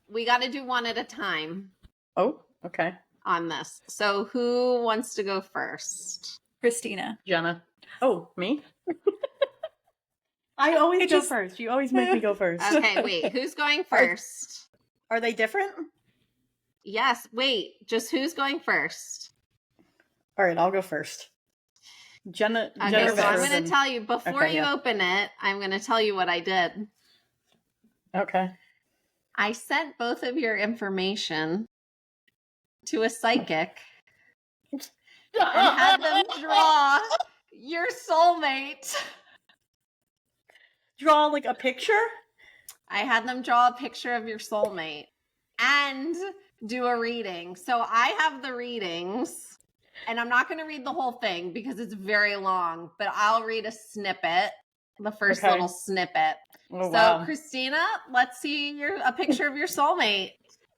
we got to do one at a time. Oh, okay. On this. So, who wants to go first? Christina. Jenna. Oh, me? I always go first. You always make me go first. Okay, wait. Who's going first? Are they different? Yes. Wait, just who's going first? All right, I'll go first. Jenna. Okay, so I'm going to tell you, before you open it, I'm going to tell you what I did. Okay. I sent both of your information to a psychic and had them draw your soulmate. Draw like a picture? I had them draw a picture of your soulmate and do a reading. So I have the readings, and I'm not going to read the whole thing because it's very long, but I'll read a snippet, the first little snippet. Oh, so, wow. Christina, let's see a picture of your soulmate.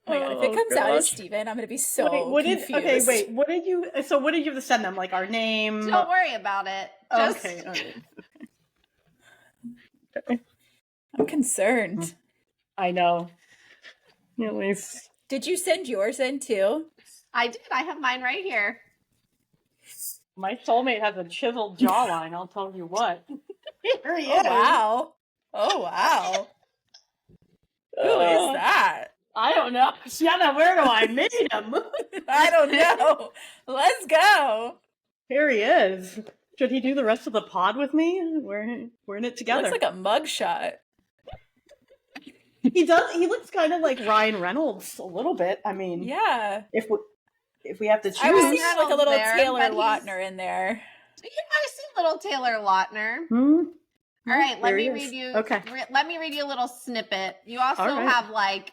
Oh my God, if it comes out as Steven, I'm going to be so confused. Okay, wait, what did you have to send them? Like our name? Don't worry about it. Okay. I'm concerned. I know. At least. Did you send yours in too? I did. I have mine right here. My soulmate has a chiseled jawline, I'll tell you what. Here he Oh, is. wow. Oh, wow. Who is that? I don't know. Shanna, where do I meet him? I don't know. Let's go. Here he is. Should he do the rest of the pod with me? We're in it together. Looks like a mugshot. He does. He looks kind of like Ryan Reynolds a little bit. I mean, Yeah. if we have to choose. I was seeing like a little there, Taylor but he's- Lautner in there. Yeah, I see little Taylor Lautner. All right, let me read you. Okay. Let me read you a little snippet. You also have like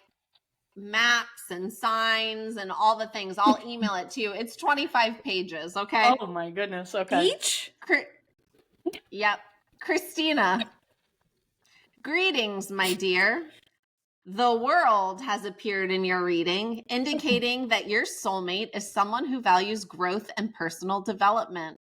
maps and signs and all the things. I'll email it to you. It's 25 pages. Okay. Oh my goodness. Okay. Each? Yep. Christina. Greetings, my dear. The world has appeared in your reading, indicating that your soulmate is someone who values growth and personal development.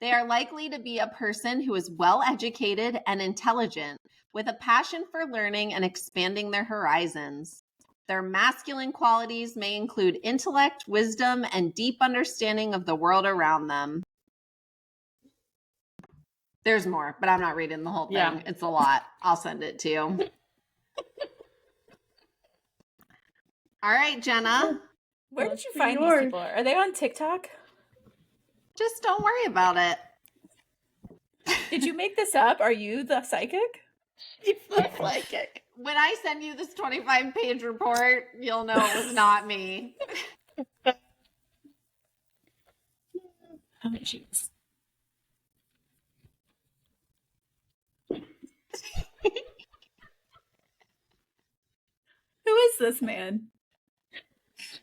They are likely to be a person who is well educated and intelligent, with a passion for learning and expanding their horizons. Their masculine qualities may include intellect, wisdom, and deep understanding of the world around them. There's more, but I'm not reading the whole thing. Yeah. It's a lot. I'll send it to you. All right, Jenna. Where did you find these people? Are they on TikTok? Just don't worry about it. Did you make this up? Are you the psychic? He's the psychic. When I send you this 25-page report, you'll know it was not me. Oh, jeez. Who is this man?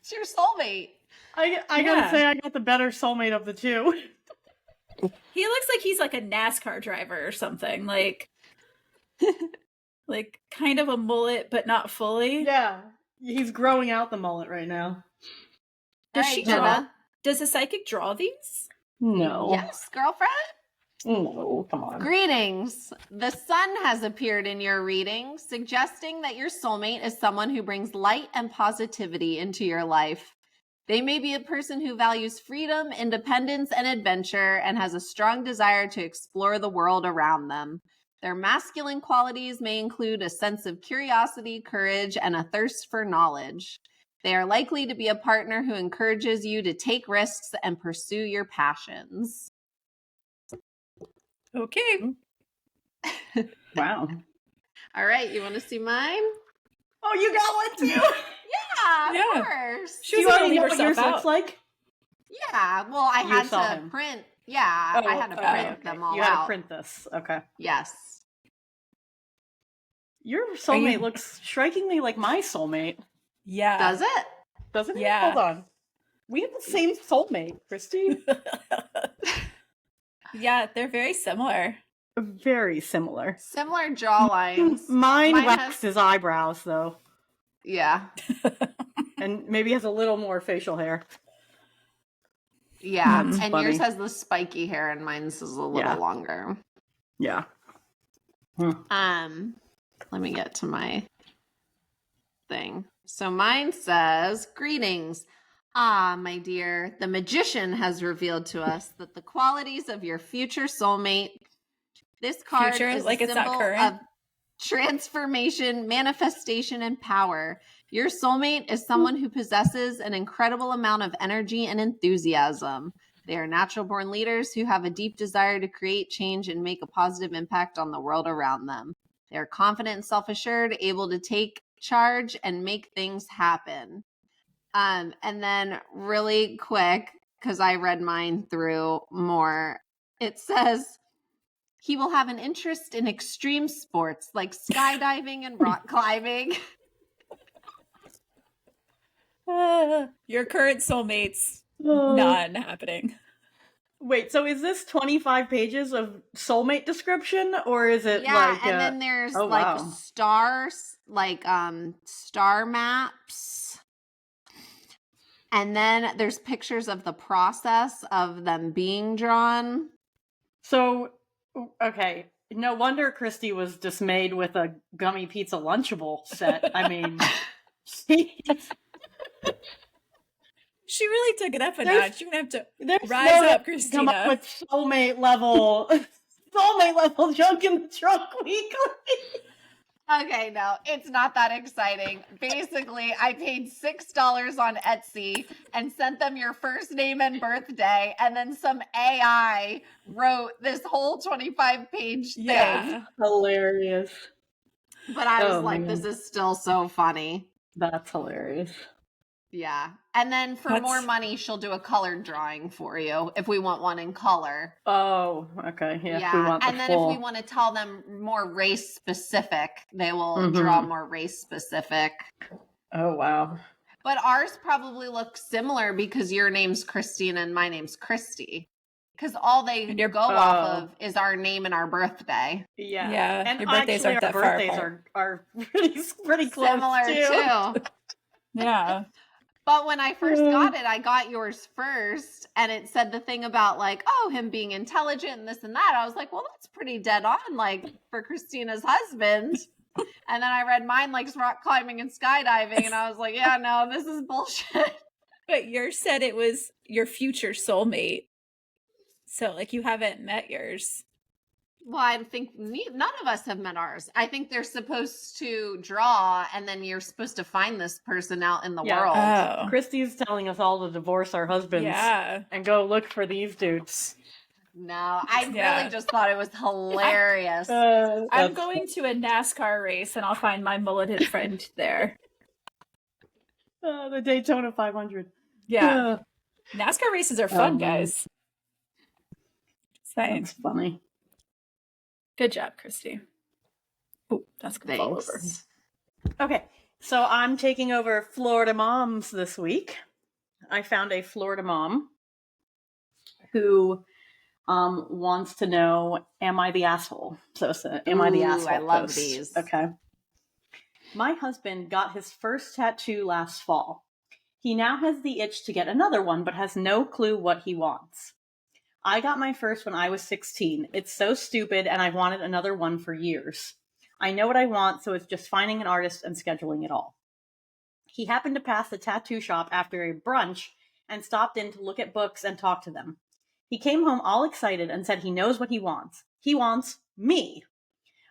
It's your soulmate. I gotta say, I got the better soulmate of the two. He looks like he's like a NASCAR driver or something. Like kind of a mullet, but not fully. Yeah. He's growing out the mullet right now. Does All she right, draw? Jenna. Does a psychic draw these? No. Yes, girlfriend. No, come on. Greetings. The sun has appeared in your reading, suggesting that your soulmate is someone who brings light and positivity into your life. They may be a person who values freedom, independence, and adventure, and has a strong desire to explore the world around them. Their masculine qualities may include a sense of curiosity, courage, and a thirst for knowledge. They are likely to be a partner who encourages you to take risks and pursue your passions. Okay. Wow. All right, you want to see mine? Oh, you got one too? Yeah, of course. She Do you was already leave know what herself yours out. looks like? Yeah, well, I You had saw to him. print. Yeah, I had to print them all You had out. to print this. Okay. Yes. Your soulmate looks strikingly like my soulmate. Yeah. Does it? Doesn't it? Yeah. Hold on. We have the same soulmate, Christy. Yeah, they're very similar. Very similar. Similar jawlines. Mine Mine waxed has- his eyebrows, though. Yeah. And maybe has a little more facial hair. Yeah. That's and funny. yours has the spiky hair and mine's is a little longer. Yeah. Let me get to my thing. So mine says, greetings. Ah, my dear, the magician has revealed to us that the qualities of your future soulmate. This card Future? is Like a it's not symbol current? of transformation, manifestation, and power. Your soulmate is someone who possesses an incredible amount of energy and enthusiasm. They are natural born leaders who have a deep desire to create change and make a positive impact on the world around them. They are confident and self-assured, able to take charge and make things happen. And then really quick, because I read mine through more, it says he will have an interest in extreme sports like skydiving and rock climbing. Your current soulmates, not happening. Wait, so is this 25 pages of soulmate description, or is it like... and then there's oh, like wow. stars, like star maps. And then there's pictures of the process of them being drawn. So, okay, No wonder Christy was dismayed with a gummy pizza Lunchable set. I mean, She really took it up a There's- notch. You're gonna have to there's rise no up, way to come Christina. up with soulmate level junk in the trunk weekly. Okay, no, it's not that exciting. Basically, I paid $6 on Etsy and sent them your first name and birthday, and then some AI wrote this whole 25-page thing. Yeah. Hilarious. But I was Oh, like, man. this is still so funny. That's hilarious. Yeah. And then for That's- more money, she'll do a colored drawing for you if we want one in color. Oh, okay. Yeah. If we want And the then full... if we want to tell them more race specific, they will Mhm. draw more race specific. Oh, wow. But ours probably look similar because your name's Christine and my name's Christy. Because all they And your- go off of is our name and our birthday. Yeah. Yeah, And your birthdays actually, aren't our that far birthdays apart. are pretty close, Similar too. Yeah. But when I first got it, I got yours first, and it said the thing about like, oh, him being intelligent and this and that. I was like, well, that's pretty dead on, like for Christina's husband. And then I read mine likes rock climbing and skydiving, and I was like, yeah, no, this is bullshit. But yours said it was your future soulmate. So, like, you haven't met yours. Well, I think none of us have met ours. I think they're supposed to draw, and then you're supposed to find this person out in the Yeah. world. Oh. Christy's telling us all to divorce our husbands Yeah. and go look for these dudes. No, I Yeah. really just thought it was hilarious. I'm That's- going to a NASCAR race and I'll find my mulleted friend there. the Daytona 500. Yeah. NASCAR races are fun, man. guys. Saying. That's funny. Good job, Christy. Oh, that's gonna fall over. Thanks. Okay, so I'm taking over Florida Moms this week. I found a Florida mom who wants to know, am I the asshole? So it's a, am I the Ooh, asshole I love post. these. Okay. My husband got his first tattoo last fall. He now has the itch to get another one, but has no clue what he wants. I got my first when I was 16. It's so stupid, and I've wanted another one for years. I know what I want, so it's just finding an artist and scheduling it all. He happened to pass the tattoo shop after a brunch and stopped in to look at books and talk to them. He came home all excited and said he knows what he wants. He wants me.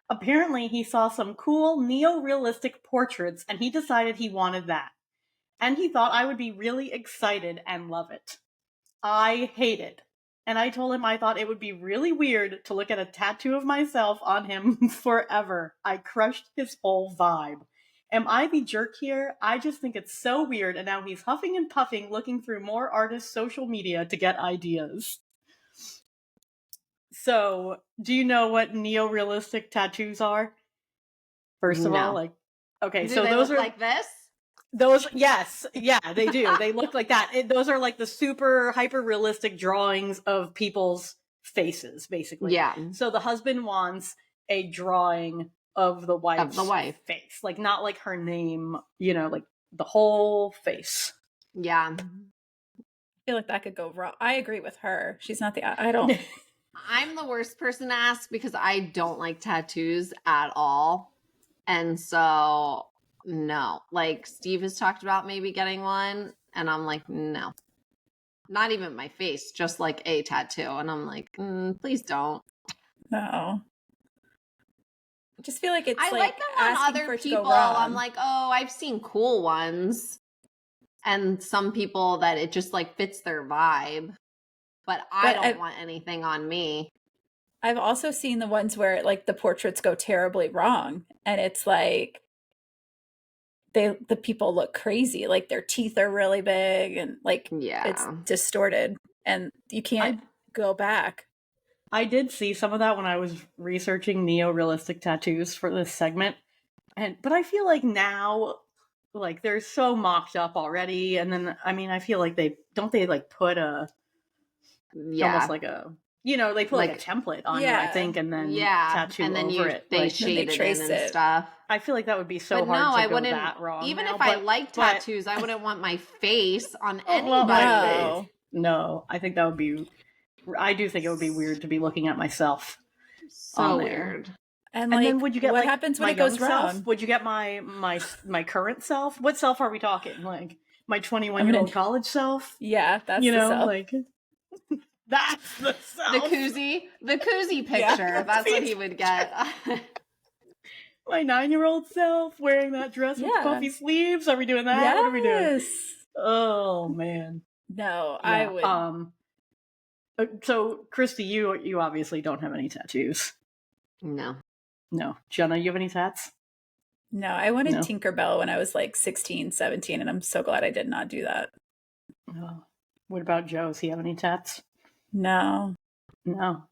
Apparently, he saw some cool neo-realistic portraits and he decided he wanted that. And he thought I would be really excited and love it. I hate it. And I told him I thought it would be really weird to look at a tattoo of myself on him forever. I crushed his whole vibe. Am I the jerk here? I just think it's so weird, and now he's huffing and puffing looking through more artists' social media to get ideas. So, do you know what neo-realistic tattoos are? First of all, No. okay, Do so they those look are like this? those, yes, yeah, they do. They look like that. Those are like the super hyper realistic drawings of people's faces, basically. Yeah. So the husband wants a drawing of the wife's face, like not like her name, like the whole face. Yeah. I feel like that could go wrong. I agree with her. She's not the. I don't. I'm the worst person to ask because I don't like tattoos at all. And so, no. Like, Steve has talked about maybe getting one, and I'm like, no. Not even my face, just like a tattoo. And I'm like, please don't. No. I just feel like it's I like them on asking for other it to go people. wrong. I'm like, oh, I've seen cool ones. And some people that it just like fits their vibe. But I don't want anything on me. I've also seen the ones where like the portraits go terribly wrong, and it's like the people look crazy, like their teeth are really big and like it's distorted, and you can't go back. I did see some of that when I was researching neo-realistic tattoos for this segment, but I feel like now, like they're so mocked up already, and then I feel like they like put a almost like a they put like a template on you, I think, and then tattoo and then over it. They shade it in and stuff. I feel like that would be so but hard no, to I go wouldn't, that wrong. even now, if I like tattoos, I wouldn't want my face on anybody. No, I think that would be. I do think it would be weird to be looking at myself. So on there. weird. And And then would you get what like happens when my it goes young self? wrong? Would you get my current self? What self are we talking? Like my 21-year-old gonna- college self? Yeah, that's You the know, self. like that's the self. The koozie picture. Yeah. That's what he would get. My 9-year-old self wearing that dress with Yeah. puffy sleeves. Are we doing that? What are we doing? Yes. Oh man. No, Yeah. I would. So Christy, you obviously don't have any tattoos. No. No. Jenna, you have any tats? No, I wanted No. Tinkerbell when I was like 16, 17, and I'm so glad I did not do that. No. What about Joe? Does he have any tats? No. No.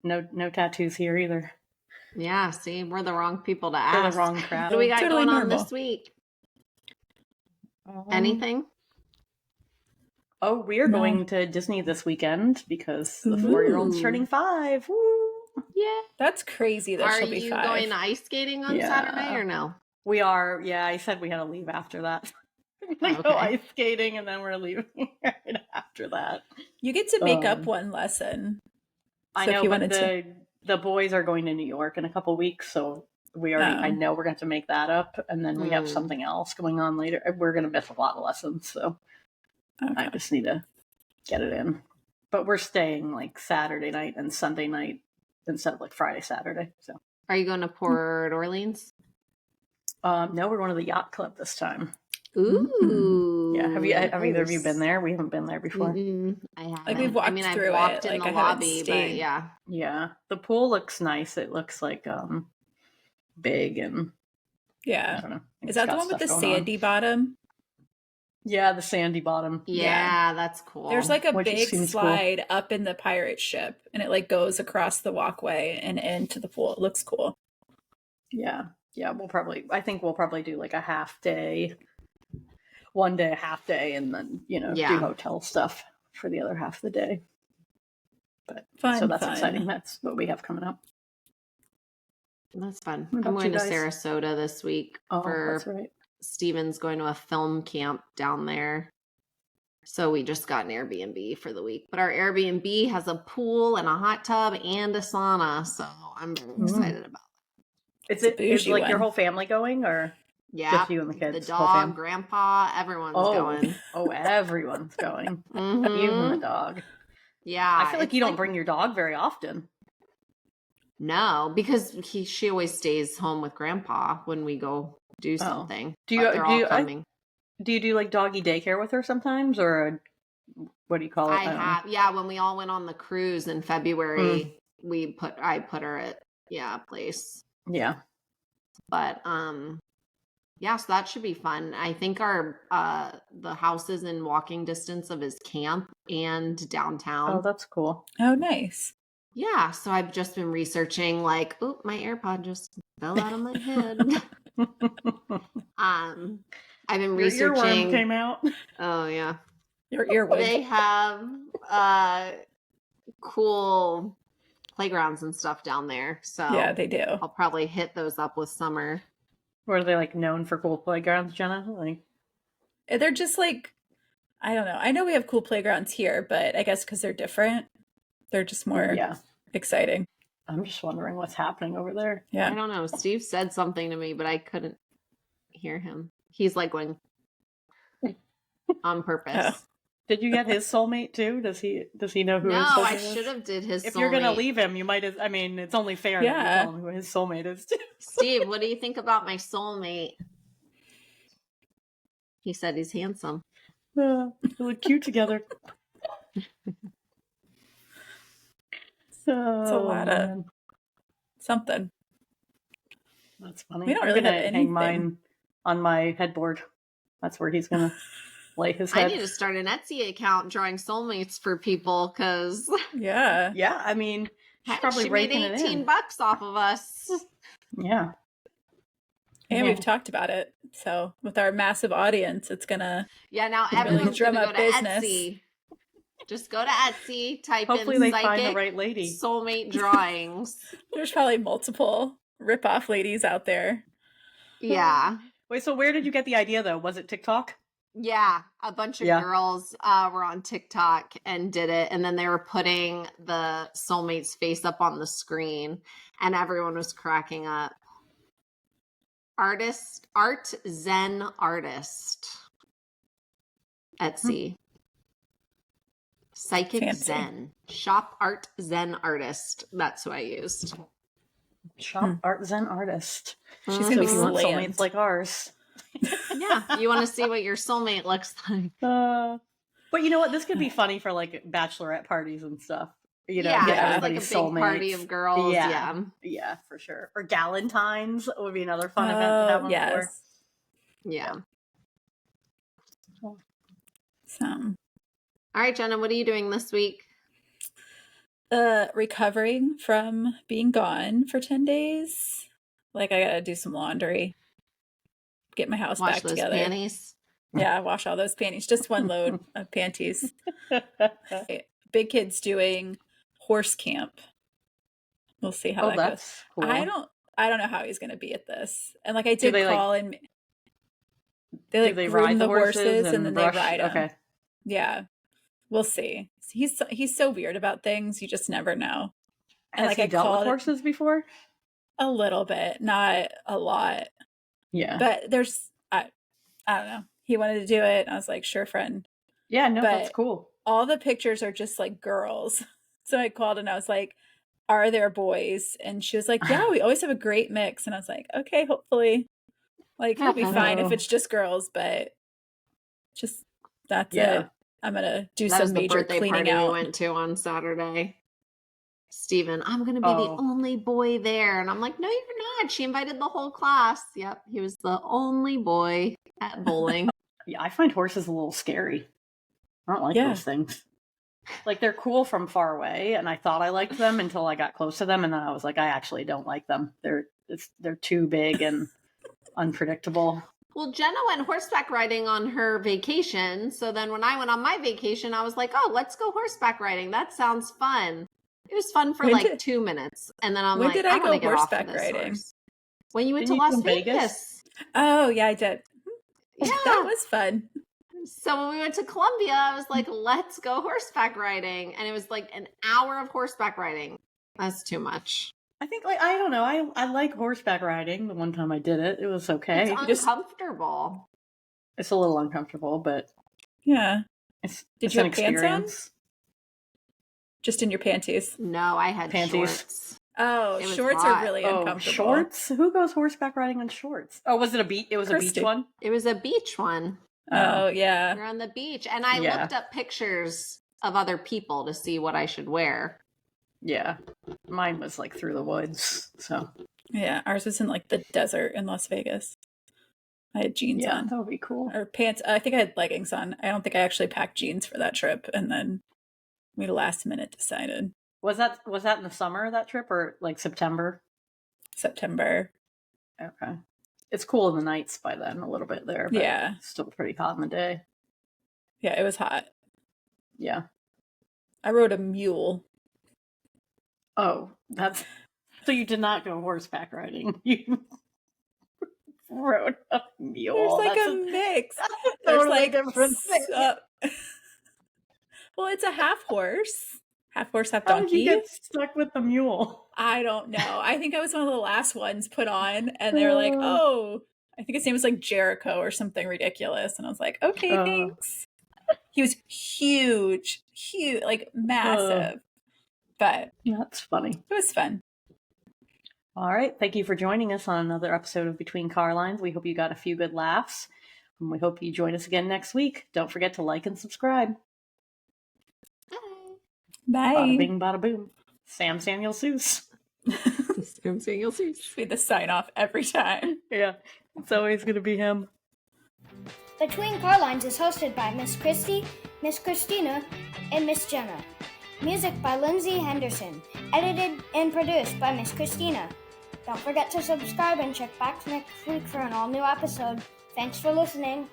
No tattoos here either. Yeah, see, we're the wrong people to They're ask. the wrong crowd. What do we got Totally going on normal. this week? Anything? Oh, we're No. going to Disney this weekend because the Ooh. 4-year-old's turning 5. Woo! Yeah. That's crazy that Are she'll be you 5. going ice skating on Yeah. Saturday or no? We are. Yeah, I said we had to leave after that. We're gonna go Okay. ice skating and then we're leaving right after that. You get to make up one lesson. I So if know, you but wanted the boys are going to New York in a couple weeks, so we already. I Oh. know we're going to have to make that up, and then we have something else going on later. We're going to miss a lot of lessons, so Okay. I just need to get it in. But we're staying like Saturday night and Sunday night instead of like Friday, Saturday. So Are you going to Port Orleans? no, we're going to the yacht club this time. Ooh. Yeah, have either of you nice. been there? We haven't been there before. I haven't. Like, we've walked I've through walked it, in like, the I haven't lobby, but stayed. yeah. Yeah, the pool looks nice. It looks like big and I Yeah. don't know. Is that the one with the sandy bottom? Yeah, the sandy bottom. Yeah, that's cool. There's like a Which big seems cool. slide up in the pirate ship, and it like goes across the walkway and into the pool. It looks cool. Yeah. I think we'll probably do like a half day, one day, a half day, and then, Yeah. do hotel stuff for the other half of the day. But Fun, so that's fun. exciting. That's what we have coming up. That's fun. What I'm about going you to guys? Sarasota this week Oh, for that's right. Steven's going to a film camp down there. So we just got an Airbnb for the week. But our Airbnb has a pool and a hot tub and a sauna. So I'm very excited about Is It's a it bougie like one. your whole family going or it. Yeah. just you and the The kids? Whole dog, fam? grandpa, everyone's going. Oh, everyone's going. Mhm. Even the dog. Yeah. I feel like it's you don't bring your dog very often. No, because she always stays home with grandpa when we go do something. Do you- But they're do all you- coming. Do you do like doggy daycare with her sometimes, or what do you call it? I have, yeah. When we all went on the cruise in February, I put her at a place. Yeah. But yeah, so that should be fun. I think our the house is in walking distance of his camp and downtown. Oh, that's cool. Oh, nice. Yeah, so I've just been researching like, oh, my AirPod just fell out of my head. I've been Your earworm researching. came out. Oh yeah. Your earwig. They have cool playgrounds and stuff down there. So Yeah, they do. I'll probably hit those up with summer. Were they like known for cool playgrounds, Jenna? Like, They're just like, I don't know. I know we have cool playgrounds here, but I guess because they're different, they're just more exciting. I'm just wondering what's happening over there. I Yeah. don't know. Steve said something to me, but I couldn't hear him. He's like going on purpose. Oh. Did you get his soulmate too? Does he know who No, his soulmate I is? should have did his If soulmate. you're gonna leave him, you might. I mean, it's only fair that Yeah. you tell him who his soulmate is too. Steve, what do you think about my soulmate? He said he's handsome. They look cute together. So It's a lot of something. That's funny. We don't I'm really gonna have hang anything. mine on my headboard. That's where he's gonna lay his I head. need to start an Etsy account drawing soulmates for people because Yeah. Yeah, I mean, she's probably she made raking it in. $18 off of us. Yeah. And Yeah. we've talked about it. So with our massive audience, it's gonna Yeah, now Really everyone's drum gonna up go to business. Etsy. Just go to Etsy, type Hopefully in they psychic find the right lady. soulmate drawings. there's probably multiple rip-off ladies out there. Yeah. Wait, so where did you get the idea though? Was it TikTok? Yeah, a bunch of girls were on TikTok and did it, and then they were putting the soulmate's face up on the screen, and everyone was cracking up. Art Zen Artist. Etsy. Psychic Fancy. Zen. Shop Art Zen Artist. That's who I used. Shop Art Zen Artist. She's going to be So if you want slammed. soulmates like ours. Yeah, you want to see what your soulmate looks like. But you know what? This could be funny for like bachelorette parties and stuff. You know, Yeah, get it's like a everybody's big party soulmates. of girls. Yeah. Yeah, for sure. Or Galentine's would be another fun event to have on board. Yeah. So, all right, Jenna, what are you doing this week? Recovering from being gone for 10 days. Like, I gotta do some laundry, get my house Wash back those together. panties. Yeah, wash all those panties. Just one load of panties. Big kid's doing horse camp. We'll see how that goes. Cool. I don't know how he's gonna be at this. And like I did call and they they groom ride the horses and then brush? they ride them. Okay. Yeah. We'll see. He's so weird about things, you just never know. And Has like he I dealt with called horses before? a little bit, not a lot. Yeah. But there's I don't know. He wanted to do it. I was like, sure, friend. Yeah, no, But that's cool. all the pictures are just like girls. So I called and I was like, are there boys? And she was like, yeah, we always have a great mix. And I was like, okay, hopefully like he'll be fine if it's just girls, but just that's it. I'm gonna do that was some the major birthday cleaning party out. we went to on Saturday. Steven, I'm gonna be the only boy there. And I'm like, no, you're not. She invited the whole class. Yep, he was the only boy at bowling. Yeah, I find horses a little scary. I don't like those things. Like, they're cool from far away, and I thought I liked them until I got close to them, and then I was like, I actually don't like them. They're too big and unpredictable. Well, Jenna went horseback riding on her vacation, so then when I went on my vacation, I was like, oh, let's go horseback riding. That sounds fun. It was fun for 2 minutes, and then I'm like, I want to get off of this horse. When you went to Las Vegas. Oh, yeah, I did. Yeah. That was fun. So when we went to Columbia, I was like, let's go horseback riding. And it was like an hour of horseback riding. That's too much. I think, like, I don't know. I like horseback riding. The one time I did it, it was okay. It's uncomfortable. It's a little uncomfortable, but yeah. Did you have pants on? Just in your panties? No, I had shorts. Oh, shorts are really uncomfortable. Shorts? Who goes horseback riding on shorts? Oh, was it a beach? It was a beach one? It was a beach one. Oh, yeah. We're on the beach. And I looked up pictures of other people to see what I should wear. Yeah. Mine was like through the woods. So yeah, ours was in like the desert in Las Vegas. I had jeans on. That would be cool. Or pants. I think I had leggings on. I don't think I actually packed jeans for that trip. And then we last minute decided. Was that in the summer, that trip, or like September? September. Okay. It's cool in the nights by then, a little bit there. But it's still pretty hot in the day. Yeah, it was hot. Yeah. I rode a mule. Oh, so you did not go horseback riding. You rode a mule. There's like a mix. There's like different thing. Well, it's a half horse, half donkey. How did you get stuck with the mule? I don't know. I think I was one of the last ones put on, and they were like, "Oh, I think his name was like Jericho or something ridiculous," and I was like, "Okay, thanks." He was huge, like massive. But that's funny. It was fun. All right. Thank you for joining us on another episode of Between Carlines. We hope you got a few good laughs. And we hope you join us again next week. Don't forget to like and subscribe. Bye. Bada bing, bada boom. Sam Samuel Seuss. Sam Samuel Seuss. Be the sign off every time. Yeah. It's always going to be him. Between Carlines is hosted by Miss Christy, Miss Christina, and Miss Jenna. Music by Lindsay Henderson. Edited and produced by Miss Christina. Don't forget to subscribe and check back next week for an all-new episode. Thanks for listening.